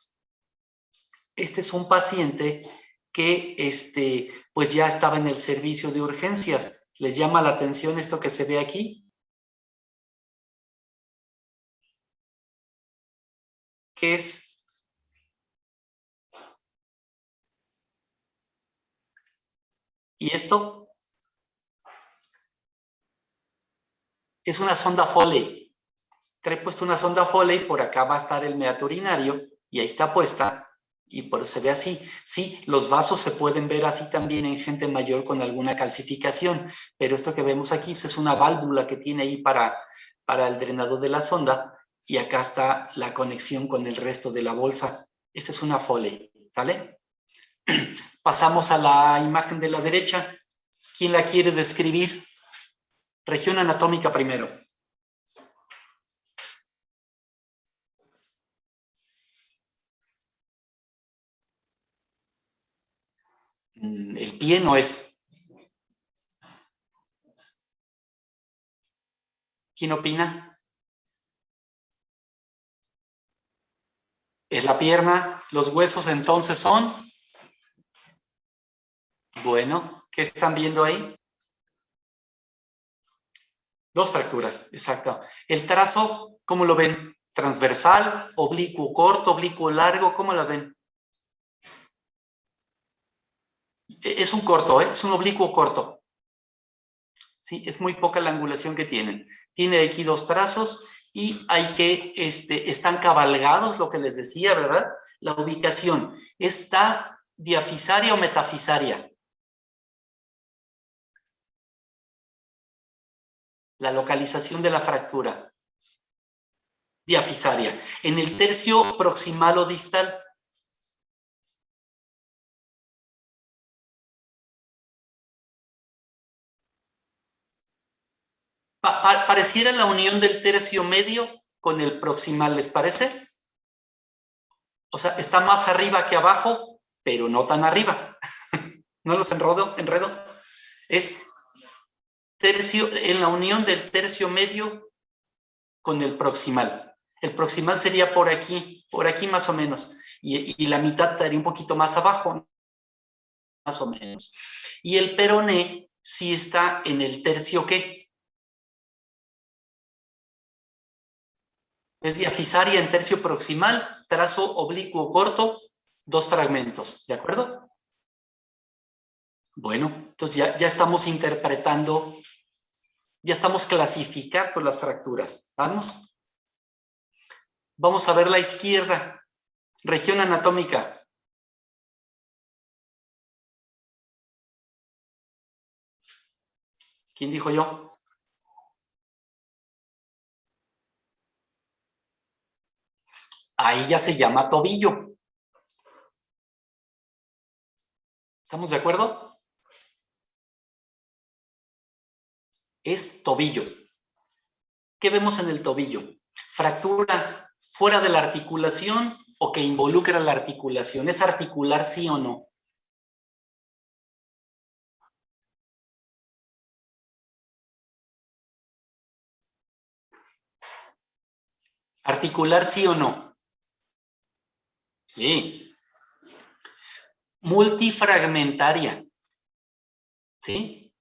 Este es un paciente que pues ya estaba en el servicio de urgencias. ¿Les llama la atención esto que se ve aquí? ¿Qué es? ¿Y esto? Es una sonda Foley. Trae puesto una sonda Foley, por acá va a estar el meato urinario y ahí está puesta y por eso se ve así. Sí, los vasos se pueden ver así también en gente mayor con alguna calcificación, pero esto que vemos aquí pues, es una válvula que tiene ahí para para el drenado de la sonda y acá está la conexión con el resto de la bolsa. Esta es una Foley, ¿sale? Pasamos a la imagen de la derecha. ¿Quién la quiere describir? Región anatómica primero. El pie no es. ¿Quién opina? Es la pierna. Los huesos entonces son. Bueno, ¿qué están viendo ahí? Dos fracturas, exacto. El trazo, ¿cómo lo ven? Transversal, oblicuo corto, oblicuo largo, ¿cómo la ven? Es un corto, es un oblicuo corto. Sí, es muy poca la angulación que tienen. Tiene aquí dos trazos y hay que, están cabalgados, lo que les decía, ¿verdad? La ubicación, ¿está diafisaria o metafisaria? La localización de la fractura. Diafisaria. En el tercio proximal o distal. Pareciera la unión del tercio medio con el proximal, ¿les parece? O sea, está más arriba que abajo, pero no tan arriba. ¿No los enredo? Es tercio, en la unión del tercio medio con el proximal. El proximal sería por aquí más o menos. Y la mitad estaría un poquito más abajo, más o menos. Y el peroné sí está en el tercio, ¿qué? Es diafisaria en tercio proximal, trazo oblicuo corto, dos fragmentos, ¿de acuerdo? Bueno, entonces ya estamos interpretando, ya estamos clasificando las fracturas. ¿Vamos? Vamos a ver la izquierda, región anatómica. ¿Quién dijo yo? Ahí ya se llama tobillo. ¿Estamos de acuerdo? Es tobillo. ¿Qué vemos en el tobillo? Fractura fuera de la articulación o que involucra la articulación. ¿Es articular sí o no? ¿Articular sí o no? Sí. Multifragmentaria. ¿Sí?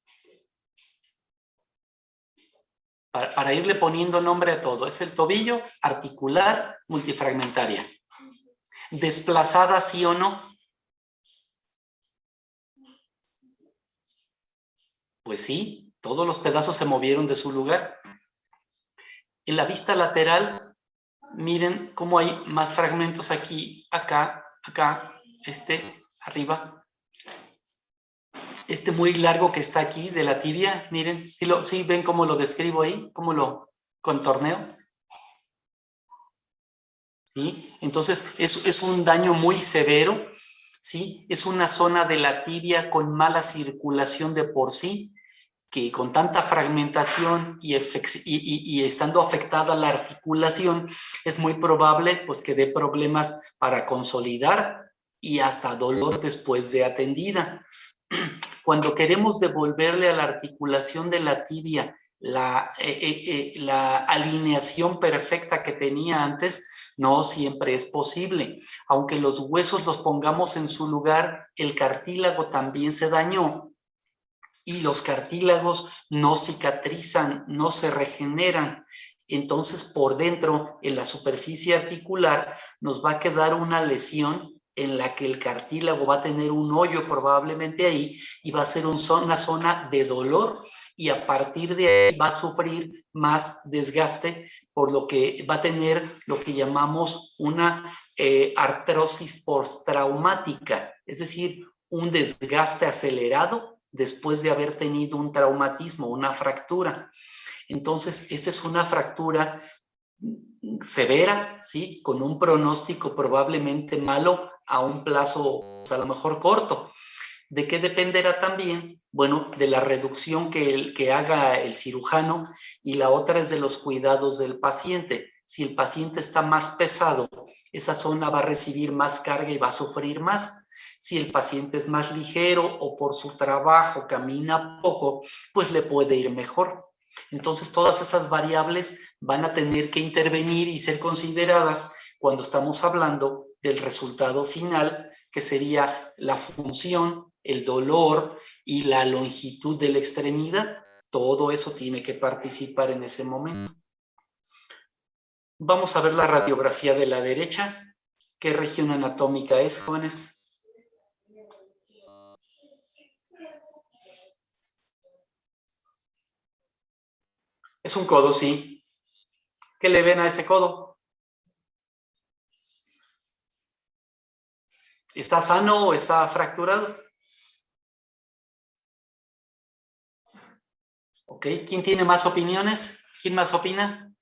Para irle poniendo nombre a todo. Es el tobillo, articular, multifragmentaria. ¿Desplazada sí o no? Pues sí, todos los pedazos se movieron de su lugar. En la vista lateral, miren cómo hay más fragmentos aquí, acá, arriba. Este muy largo que está aquí de la tibia, miren, ¿sí ven cómo lo describo ahí? ¿Cómo lo contorneo? ¿Sí? Entonces, es un daño muy severo, ¿sí? Es una zona de la tibia con mala circulación de por sí, que con tanta fragmentación y estando afectada la articulación, es muy probable pues, que dé problemas para consolidar y hasta dolor después de atendida. Cuando queremos devolverle a la articulación de la tibia la alineación perfecta que tenía antes, no siempre es posible. Aunque los huesos los pongamos en su lugar, el cartílago también se dañó y los cartílagos no cicatrizan, no se regeneran. Entonces, por dentro, en la superficie articular, nos va a quedar una lesión en la que el cartílago va a tener un hoyo probablemente ahí y va a ser una zona de dolor y a partir de ahí va a sufrir más desgaste, por lo que va a tener lo que llamamos una artrosis postraumática, es decir, un desgaste acelerado después de haber tenido un traumatismo, una fractura. Entonces, esta es una fractura severa, ¿sí? Con un pronóstico probablemente malo a un plazo, pues, a lo mejor corto. ¿De qué dependerá también? Bueno, de la reducción que haga el cirujano, y la otra es de los cuidados del paciente. Si el paciente está más pesado, esa zona va a recibir más carga y va a sufrir más. Si el paciente es más ligero o por su trabajo camina poco, pues le puede ir mejor. Entonces, todas esas variables van a tener que intervenir y ser consideradas cuando estamos hablando del resultado final, que sería la función, el dolor y la longitud de la extremidad. Todo eso tiene que participar en ese momento. Vamos a ver la radiografía de la derecha. ¿Qué región anatómica es, jóvenes? Es un codo, sí. ¿Qué le ven a ese codo? ¿Está sano o está fracturado? ¿Ok? ¿Quién tiene más opiniones? ¿Quién más opina?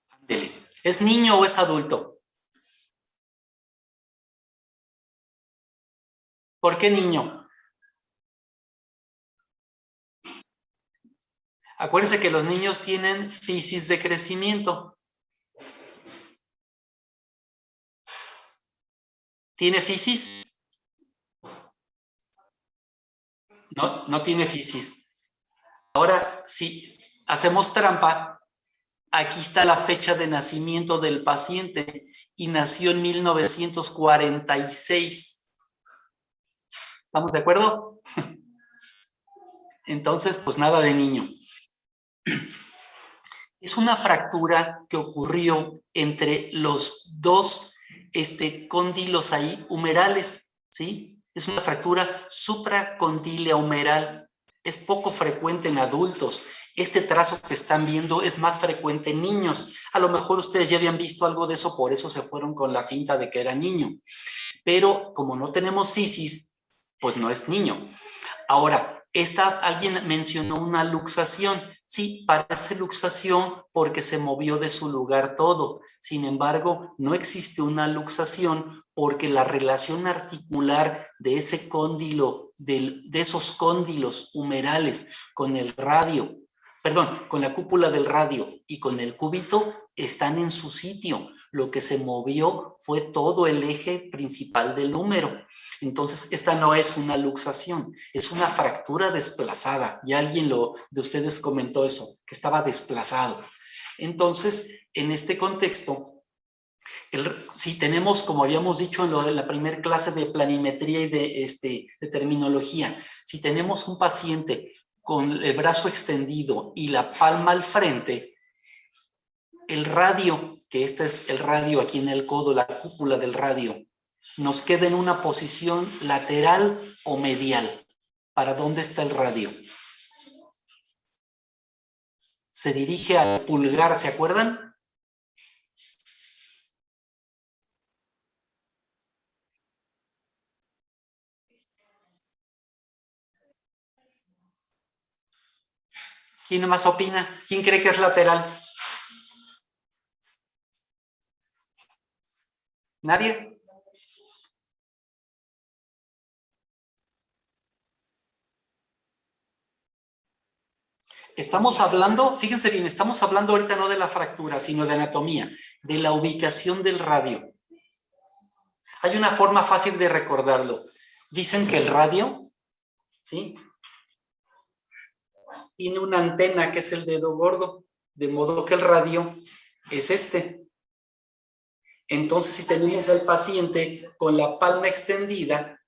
Ándele. ¿Es niño o es adulto? ¿Por qué niño? Acuérdense que los niños tienen fisis de crecimiento. ¿Tiene fisis? No, no tiene fisis. Ahora, si hacemos trampa, aquí está la fecha de nacimiento del paciente y nació en 1946. ¿Estamos de acuerdo? Entonces, pues nada de niño. Es una fractura que ocurrió entre los dos cóndilos ahí humerales, ¿sí? Es una fractura supracondílea humeral. Es poco frecuente en adultos. Este trazo que están viendo es más frecuente en niños. A lo mejor ustedes ya habían visto algo de eso, por eso se fueron con la finta de que era niño. Pero como no tenemos fisis, pues no es niño. Ahora, alguien mencionó una luxación. Sí, parece luxación porque se movió de su lugar todo. Sin embargo, no existe una luxación porque la relación articular de ese cóndilo, de esos cóndilos humerales con el radio, perdón, con la cúpula del radio y con el cúbito están en su sitio. Lo que se movió fue todo el eje principal del húmero. Entonces, esta no es una luxación, es una fractura desplazada. Ya alguien de ustedes comentó eso, que estaba desplazado. Entonces, en este contexto, si tenemos, como habíamos dicho en la primera clase de planimetría y de terminología, si tenemos un paciente con el brazo extendido y la palma al frente, el radio, que este es el radio aquí en el codo, la cúpula del radio, nos queda en una posición lateral o medial. ¿Para dónde está el radio? Se dirige al pulgar, ¿se acuerdan? ¿Quién más opina? ¿Quién cree que es lateral? ¿Nadie? Estamos hablando, fíjense bien, estamos hablando ahorita no de la fractura, sino de anatomía, de la ubicación del radio. Hay una forma fácil de recordarlo. Dicen que el radio, ¿sí?, tiene una antena que es el dedo gordo, de modo que el radio es este. Entonces, si tenemos al paciente con la palma extendida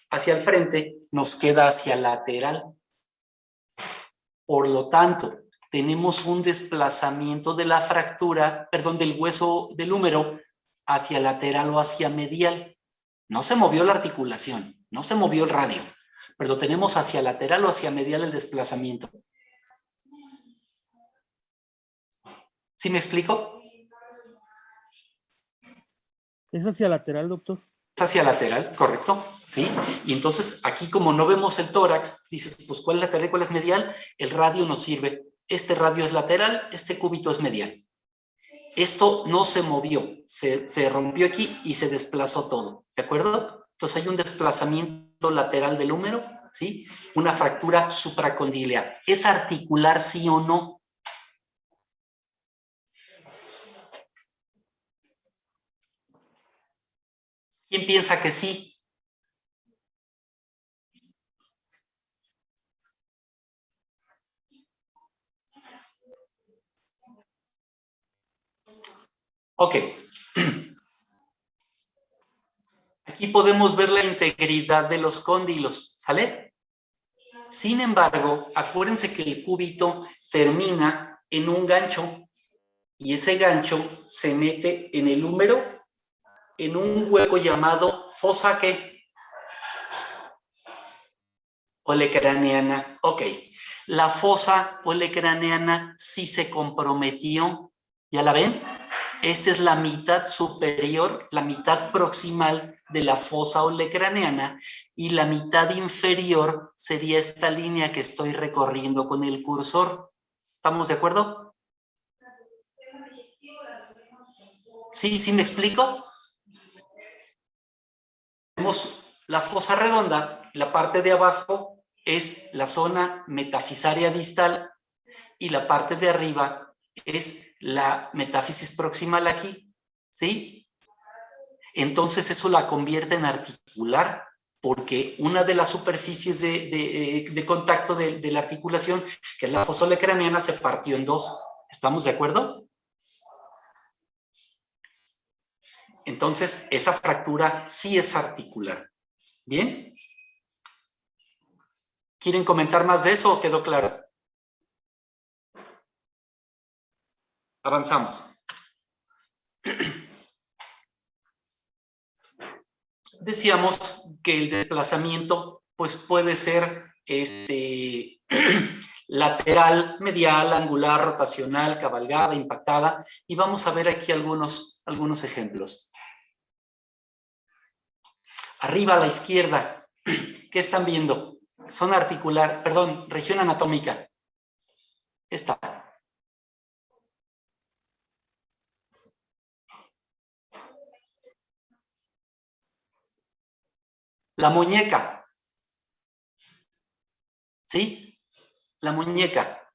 hacia el frente, nos queda hacia lateral. Por lo tanto, tenemos un desplazamiento de la fractura, perdón, del hueso del húmero hacia lateral o hacia medial. No se movió la articulación, no se movió el radio, pero tenemos hacia lateral o hacia medial el desplazamiento. ¿Sí me explico? Es hacia lateral, doctor. Es hacia lateral, correcto. ¿sí? Y entonces aquí como no vemos el tórax, dices, pues ¿cuál es lateral y cuál es medial? El radio nos sirve. Este radio es lateral, este cúbito es medial. Esto no se movió, se rompió aquí y se desplazó todo, ¿de acuerdo? Entonces hay un desplazamiento lateral del húmero, ¿sí? Una fractura supracondiliar. ¿Es articular sí o no? ¿Quién piensa que sí? Ok. Aquí podemos ver la integridad de los cóndilos, ¿sale? Sin embargo, acuérdense que el cúbito termina en un gancho y ese gancho se mete en el húmero en un hueco llamado fosa ¿qué? Olecraneana. Ok. La fosa olecraneana sí se comprometió. ¿Ya la ven? Esta es la mitad superior, la mitad proximal de la fosa olecraneana y la mitad inferior sería esta línea que estoy recorriendo con el cursor. ¿Estamos de acuerdo? ¿Sí? ¿Sí me explico? Tenemos la fosa redonda, la parte de abajo es la zona metafisaria distal y la parte de arriba es la metáfisis proximal aquí, ¿sí? Entonces eso la convierte en articular porque una de las superficies de contacto de la articulación, que es la fosa olecraneana, se partió en dos. ¿Estamos de acuerdo? Entonces, esa fractura sí es articular. ¿Bien? ¿Quieren comentar más de eso o quedó claro? Avanzamos. Decíamos que el desplazamiento pues puede ser lateral, medial, angular, rotacional, cabalgada, impactada, y vamos a ver aquí algunos ejemplos. Arriba a la izquierda, ¿qué están viendo? Zona articular, perdón, región anatómica. Esta. La muñeca, ¿sí? La muñeca.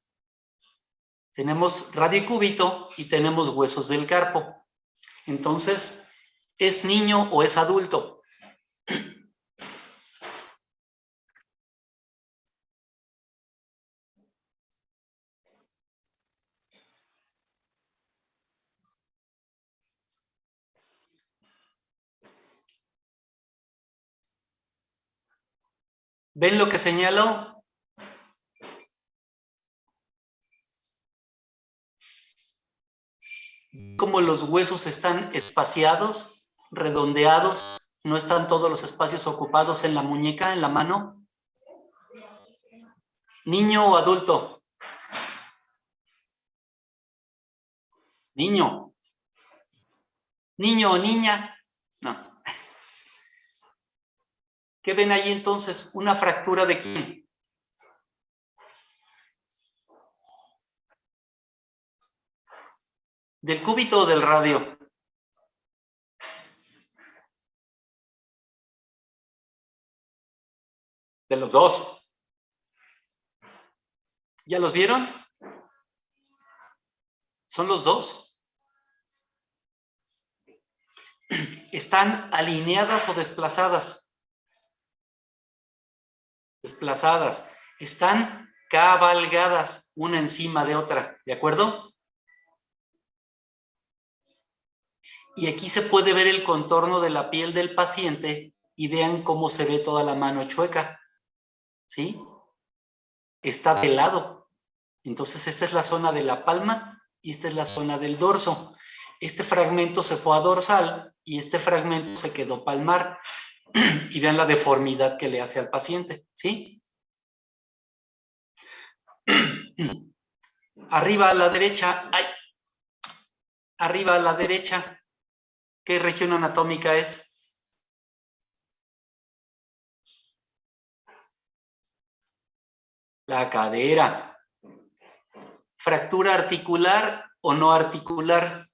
Tenemos radiocúbito y tenemos huesos del carpo. Entonces, ¿es niño o es adulto? ¿Ven lo que señalo? Como los huesos están espaciados, redondeados, no están todos los espacios ocupados en la muñeca, en la mano. ¿Niño o adulto? Niño. ¿Niño o niña? No. ¿Qué ven ahí entonces? ¿Una fractura de quién? ¿Del cúbito o del radio? De los dos. ¿Ya los vieron? Son los dos. ¿Están alineadas o desplazadas? Desplazadas. Están cabalgadas una encima de otra, ¿de acuerdo? Y aquí se puede ver el contorno de la piel del paciente y vean cómo se ve toda la mano chueca, ¿sí? Está de lado. Entonces esta es la zona de la palma y esta es la zona del dorso. Este fragmento se fue a dorsal y este fragmento se quedó palmar. Y vean la deformidad que le hace al paciente, ¿sí? Arriba a la derecha, ¡ay! Arriba a la derecha, ¿qué región anatómica es? La cadera. ¿Fractura articular o no articular?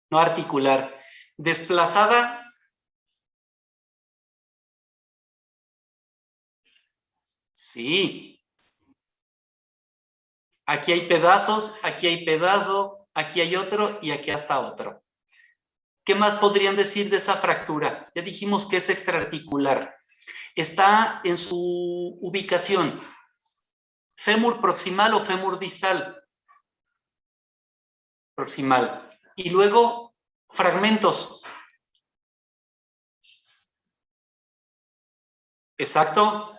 No articular. ¿Desplazada? Sí. Aquí hay pedazos, aquí hay pedazo, aquí hay otro y aquí hasta otro. ¿Qué más podrían decir de esa fractura? Ya dijimos que es extraarticular. Está en su ubicación. ¿Fémur proximal o fémur distal? Proximal. Y luego, fragmentos. Exacto.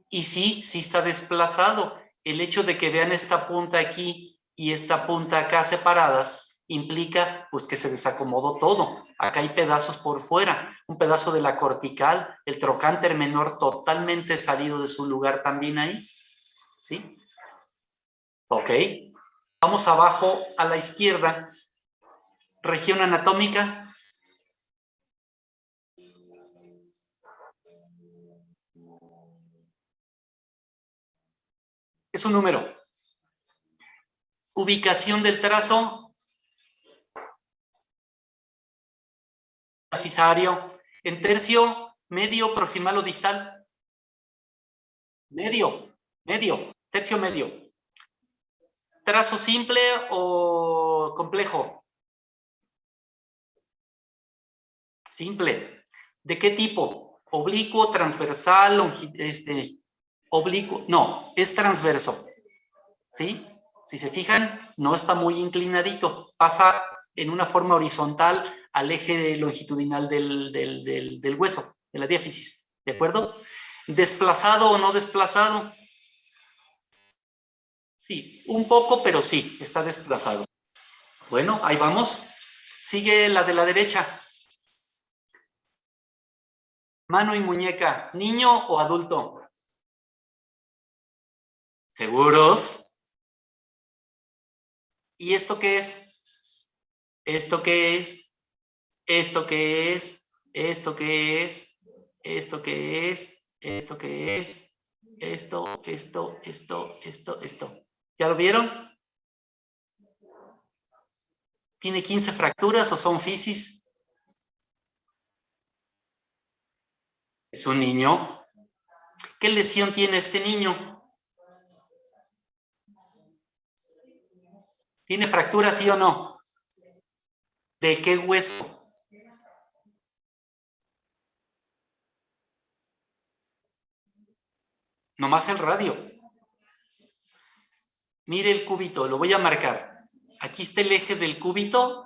Y sí, sí está desplazado. El hecho de que vean esta punta aquí y esta punta acá separadas implica pues que se desacomodó todo. Acá hay pedazos por fuera, un pedazo de la cortical, el trocánter menor totalmente salido de su lugar también ahí. ¿Sí? Ok. Vamos abajo a la izquierda. Región anatómica. Es un número. Ubicación del trazo. Afisario. En tercio, medio, proximal o distal. Medio, medio, tercio medio. ¿Trazo simple o complejo? Simple. ¿De qué tipo? ¿Oblicuo, transversal, oblicuo? No, es transverso. ¿Sí? Si se fijan, no está muy inclinadito. Pasa en una forma horizontal al eje longitudinal del hueso, de la diáfisis. ¿De acuerdo? ¿Desplazado o no desplazado? Sí, un poco, pero sí, está desplazado. Bueno, ahí vamos. Sigue la de la derecha. Mano y muñeca, ¿niño o adulto? ¿Seguros? ¿Y esto qué es? ¿Esto qué es? ¿Esto qué es? ¿Esto qué es? ¿Esto qué es? ¿Esto qué es? Esto. ¿Ya lo vieron? ¿Tiene 15 fracturas o son fisis? Es un niño. ¿Qué lesión tiene este niño? ¿Tiene fractura, sí o no? ¿De qué hueso? Nomás el radio. Mire el cúbito, lo voy a marcar. Aquí está el eje del cúbito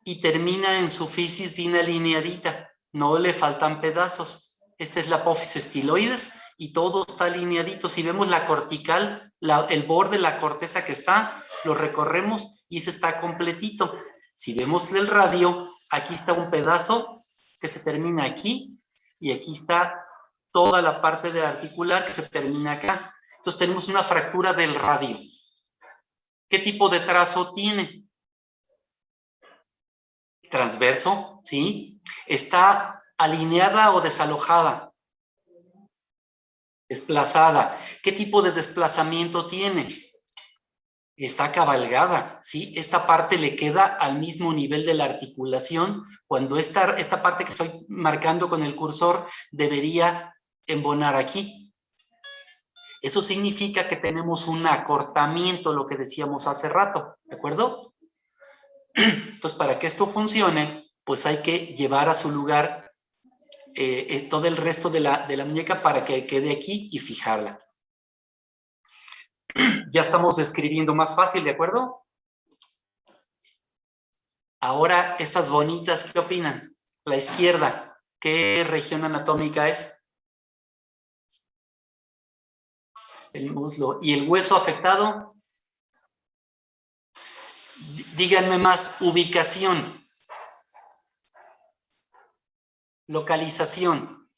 y termina en su fisis bien alineadita. No le faltan pedazos. Esta es la apófisis estiloides y todo está alineadito. Si vemos la cortical, el borde, la corteza que está, lo recorremos y ese está completito. Si vemos el radio, aquí está un pedazo que se termina aquí y aquí está toda la parte de articular que se termina acá. Entonces tenemos una fractura del radio. ¿Qué tipo de trazo tiene? Transverso, ¿sí? ¿Está alineada o desalojada? Desplazada. ¿Qué tipo de desplazamiento tiene? Está cabalgada, ¿sí? Esta parte le queda al mismo nivel de la articulación, cuando esta parte que estoy marcando con el cursor debería embonar aquí. Eso significa que tenemos un acortamiento, lo que decíamos hace rato, ¿de acuerdo? Entonces, para que esto funcione, pues hay que llevar a su lugar todo el resto de la muñeca para que quede aquí y fijarla. Ya estamos escribiendo más fácil, ¿de acuerdo? Ahora, estas bonitas, ¿qué opinan? La izquierda, ¿qué región anatómica es? El muslo. ¿Y el hueso afectado? Díganme más, ubicación, localización.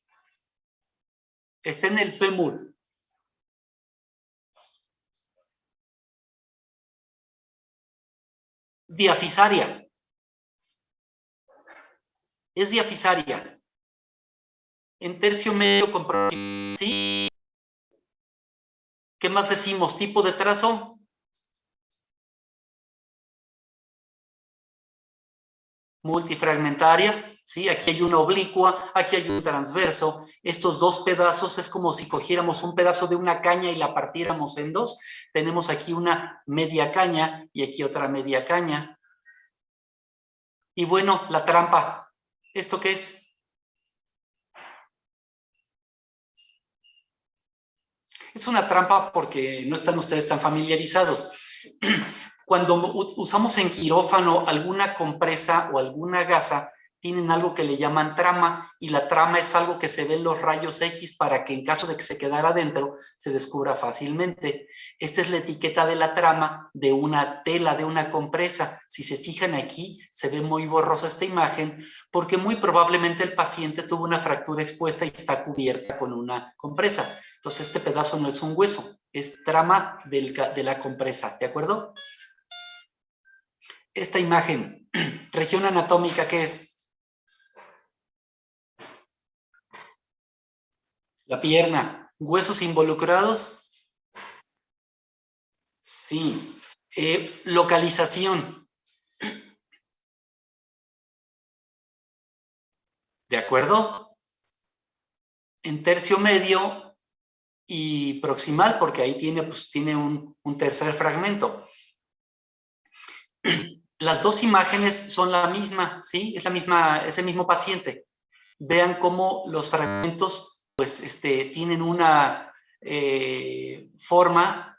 Está en el fémur. Diafisaria. Es diafisaria. En tercio medio con proximal. ¿Sí? ¿Qué más decimos? ¿Tipo de trazo? Multifragmentaria, ¿sí? Aquí hay una oblicua, aquí hay un transverso. Estos dos pedazos es como si cogiéramos un pedazo de una caña y la partiéramos en dos. Tenemos aquí una media caña y aquí otra media caña. Y bueno, la trampa. ¿Esto qué es? Es una trampa porque no están ustedes tan familiarizados. Cuando usamos en quirófano alguna compresa o alguna gasa, tienen algo que le llaman trama, y la trama es algo que se ve en los rayos X para que en caso de que se quedara adentro, se descubra fácilmente. Esta es la etiqueta de la trama de una tela, de una compresa. Si se fijan aquí, se ve muy borrosa esta imagen, porque muy probablemente el paciente tuvo una fractura expuesta y está cubierta con una compresa. Entonces este pedazo no es un hueso, es trama de la compresa, ¿de acuerdo? Esta imagen, región anatómica, ¿qué es? La pierna. ¿Huesos involucrados? Sí. Localización. ¿De acuerdo? En tercio medio y proximal, porque ahí tiene, pues, tiene un tercer fragmento. Las dos imágenes son la misma, ¿sí? Es el mismo paciente. Vean cómo los fragmentos, pues, tienen una forma.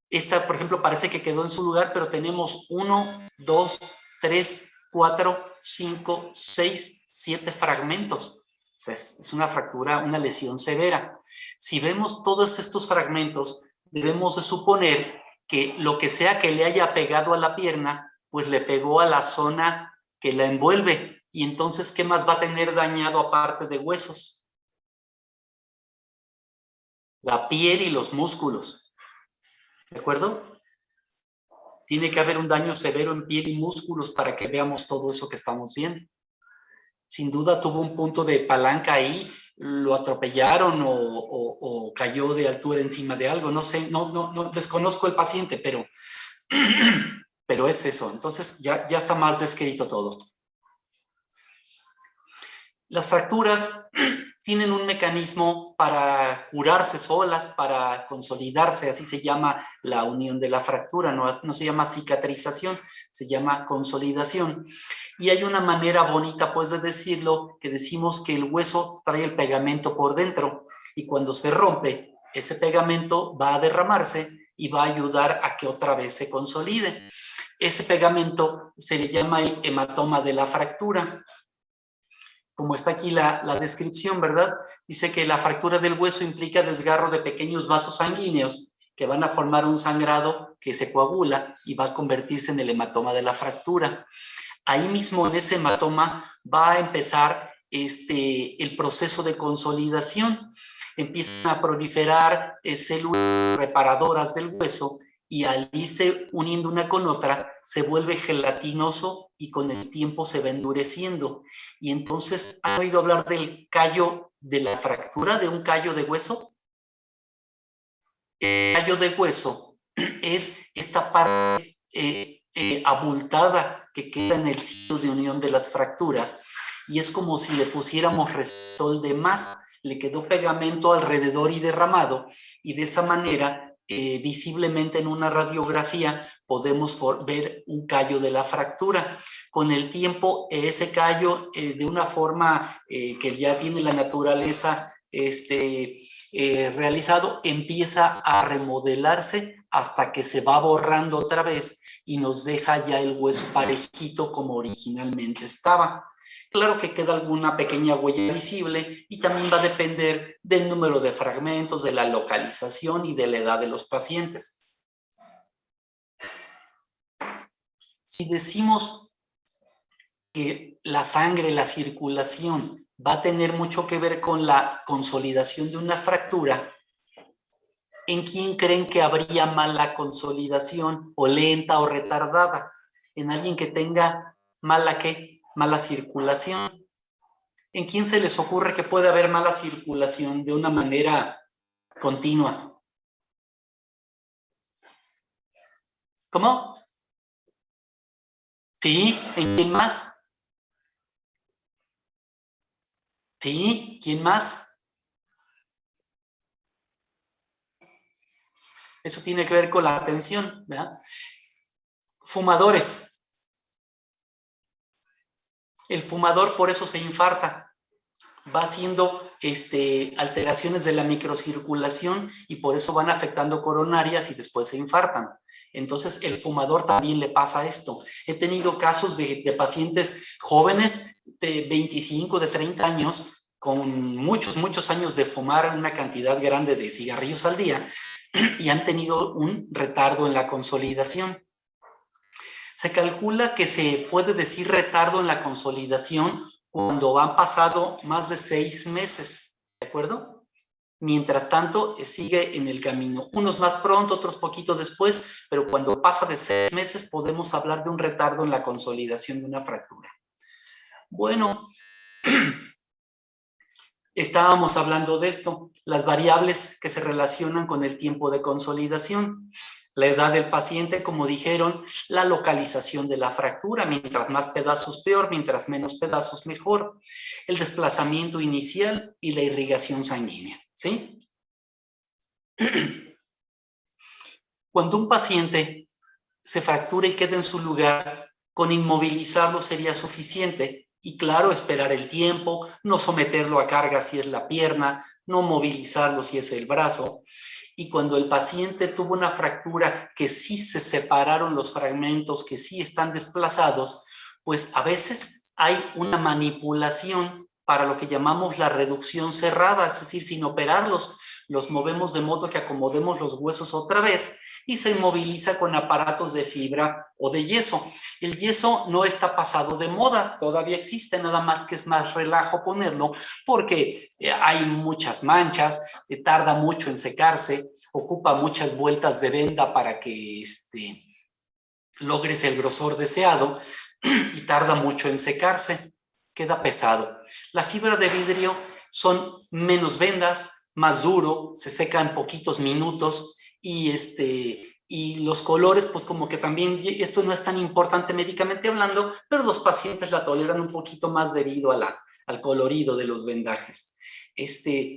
Esta, por ejemplo, parece que quedó en su lugar, pero tenemos 1, 2, 3, 4, 5, 6, 7 fragmentos. O sea, es una fractura, una lesión severa. Si vemos todos estos fragmentos, debemos de suponer que lo que sea que le haya pegado a la pierna, pues le pegó a la zona que la envuelve. Y entonces, ¿qué más va a tener dañado aparte de huesos? La piel y los músculos. ¿De acuerdo? Tiene que haber un daño severo en piel y músculos para que veamos todo eso que estamos viendo. Sin duda tuvo un punto de palanca ahí, lo atropellaron o cayó de altura encima de algo, no sé, no desconozco el paciente, pero es eso. Entonces ya está más descrito todo. Las fracturas tienen un mecanismo para curarse solas, para consolidarse, así se llama la unión de la fractura, no se llama cicatrización, se llama consolidación. Y hay una manera bonita, pues, de decirlo, que decimos que el hueso trae el pegamento por dentro, y cuando se rompe, ese pegamento va a derramarse y va a ayudar a que otra vez se consolide. Ese pegamento se le llama el hematoma de la fractura. Como está aquí la descripción, ¿verdad? Dice que la fractura del hueso implica desgarro de pequeños vasos sanguíneos que van a formar un sangrado que se coagula y va a convertirse en el hematoma de la fractura. Ahí mismo en ese hematoma va a empezar el proceso de consolidación. Empiezan a proliferar células reparadoras del hueso, y al irse uniendo una con otra, se vuelve gelatinoso y con el tiempo se va endureciendo. Y entonces, ¿han oído hablar del callo de la fractura, de un callo de hueso? El callo de hueso es esta parte abultada que queda en el sitio de unión de las fracturas, y es como si le pusiéramos resol de más, le quedó pegamento alrededor y derramado, y de esa manera visiblemente en una radiografía podemos ver un callo de la fractura. Con el tiempo ese callo de una forma que ya tiene la naturaleza realizado, empieza a remodelarse hasta que se va borrando otra vez y nos deja ya el hueso parejito como originalmente estaba. Claro que queda alguna pequeña huella visible, y también va a depender del número de fragmentos, de la localización y de la edad de los pacientes. Si decimos que la sangre, la circulación, va a tener mucho que ver con la consolidación de una fractura, ¿en quién creen que habría mala consolidación, o lenta o retardada? En alguien que tenga mala, ¿qué? Mala circulación. ¿En quién se les ocurre que puede haber mala circulación de una manera continua? ¿Cómo? ¿Sí? ¿En quién más? ¿Sí? ¿Quién más? Eso tiene que ver con la atención, ¿verdad? Fumadores. El fumador por eso se infarta. Va haciendo alteraciones de la microcirculación y por eso van afectando coronarias y después se infartan. Entonces, el fumador también le pasa esto. He tenido casos de pacientes jóvenes de 25, de 30 años, con muchos años de fumar una cantidad grande de cigarrillos al día y han tenido un retardo en la consolidación. Se calcula que se puede decir retardo en la consolidación cuando han pasado más de 6 meses, ¿de acuerdo? Mientras tanto, sigue en el camino. Unos más pronto, otros poquito después, pero cuando pasa de 6 meses podemos hablar de un retardo en la consolidación de una fractura. Bueno, estábamos hablando de esto, las variables que se relacionan con el tiempo de consolidación. La edad del paciente, como dijeron, la localización de la fractura, mientras más pedazos peor, mientras menos pedazos mejor, el desplazamiento inicial y la irrigación sanguínea, ¿sí? Cuando un paciente se fractura y queda en su lugar, con inmovilizarlo sería suficiente. Y claro, esperar el tiempo, no someterlo a carga si es la pierna, no movilizarlo si es el brazo. Y cuando el paciente tuvo una fractura que sí se separaron los fragmentos, que sí están desplazados, pues a veces hay una manipulación para lo que llamamos la reducción cerrada, es decir, sin operarlos, los movemos de modo que acomodemos los huesos otra vez y se inmoviliza con aparatos de fibra o de yeso. El yeso no está pasado de moda, todavía existe, nada más que es más relajo ponerlo porque hay muchas manchas, tarda mucho en secarse, ocupa muchas vueltas de venda para que logres el grosor deseado y tarda mucho en secarse, queda pesado. La fibra de vidrio son menos vendas, más duro, se seca en poquitos minutos y los colores, pues como que también, esto no es tan importante médicamente hablando, pero los pacientes la toleran un poquito más debido al colorido de los vendajes.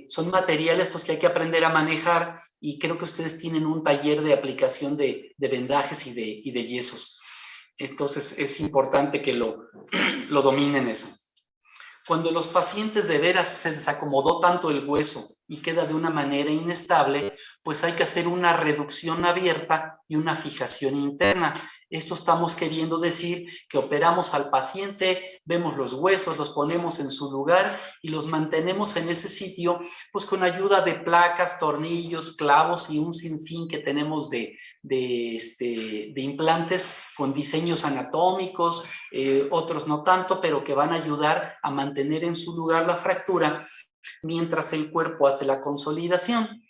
Son materiales pues que hay que aprender a manejar y creo que ustedes tienen un taller de aplicación de vendajes y de yesos. Entonces es importante que lo dominen eso. Cuando los pacientes de veras se desacomodó tanto el hueso y queda de una manera inestable, pues hay que hacer una reducción abierta y una fijación interna. Esto estamos queriendo decir que operamos al paciente, vemos los huesos, los ponemos en su lugar y los mantenemos en ese sitio, pues con ayuda de placas, tornillos, clavos y un sinfín que tenemos de implantes con diseños anatómicos, otros no tanto, pero que van a ayudar a mantener en su lugar la fractura mientras el cuerpo hace la consolidación.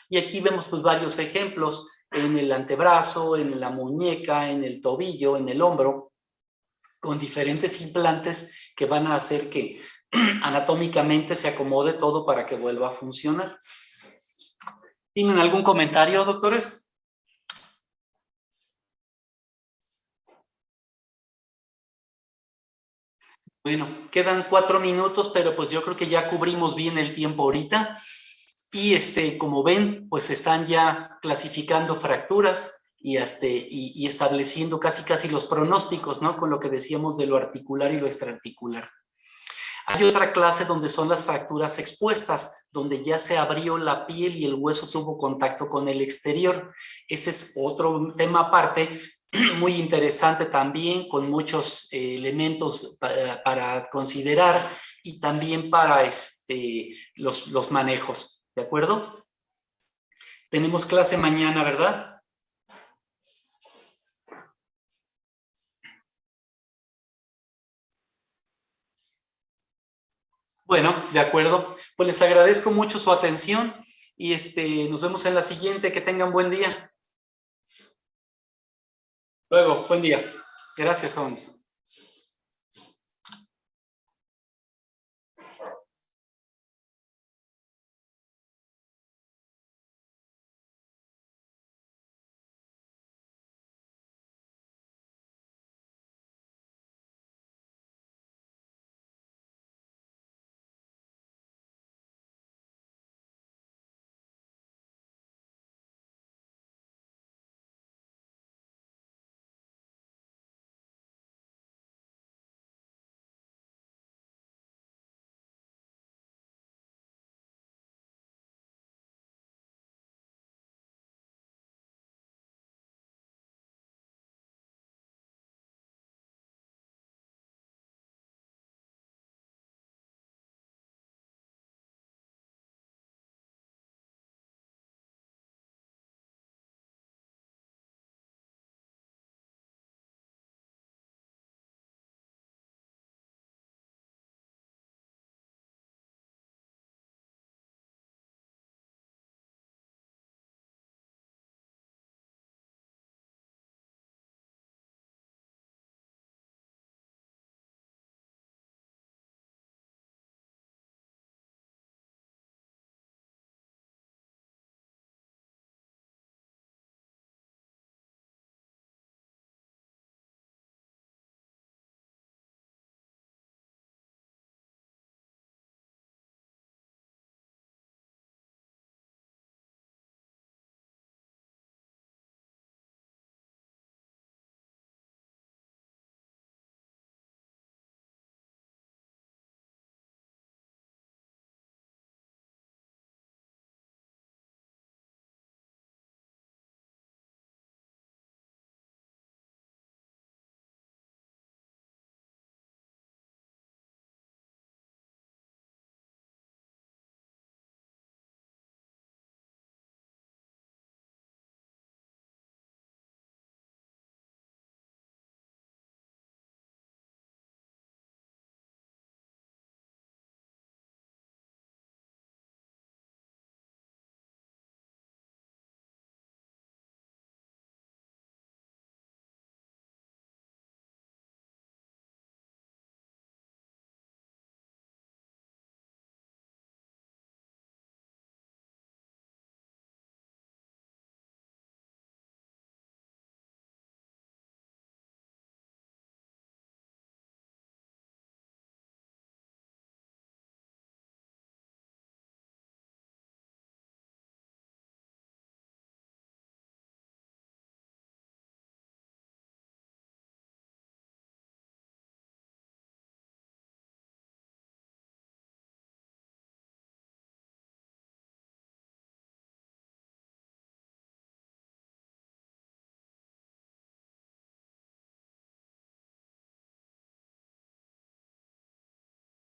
Y aquí vemos pues varios ejemplos en el antebrazo, en la muñeca, en el tobillo, en el hombro, con diferentes implantes que van a hacer que anatómicamente se acomode todo para que vuelva a funcionar. ¿Tienen algún comentario, doctores? Bueno, quedan 4 minutos, pero pues yo creo que ya cubrimos bien el tiempo ahorita. Y como ven, pues están ya clasificando fracturas y estableciendo casi los pronósticos, ¿no? Con lo que decíamos de lo articular y lo extraarticular. Hay otra clase donde son las fracturas expuestas, donde ya se abrió la piel y el hueso tuvo contacto con el exterior. Ese es otro tema aparte, muy interesante también, con muchos elementos para considerar y también para los manejos, ¿de acuerdo? Tenemos clase mañana, ¿verdad? Bueno, de acuerdo. Pues les agradezco mucho su atención y nos vemos en la siguiente. Que tengan buen día. Luego, buen día. Gracias, jóvenes.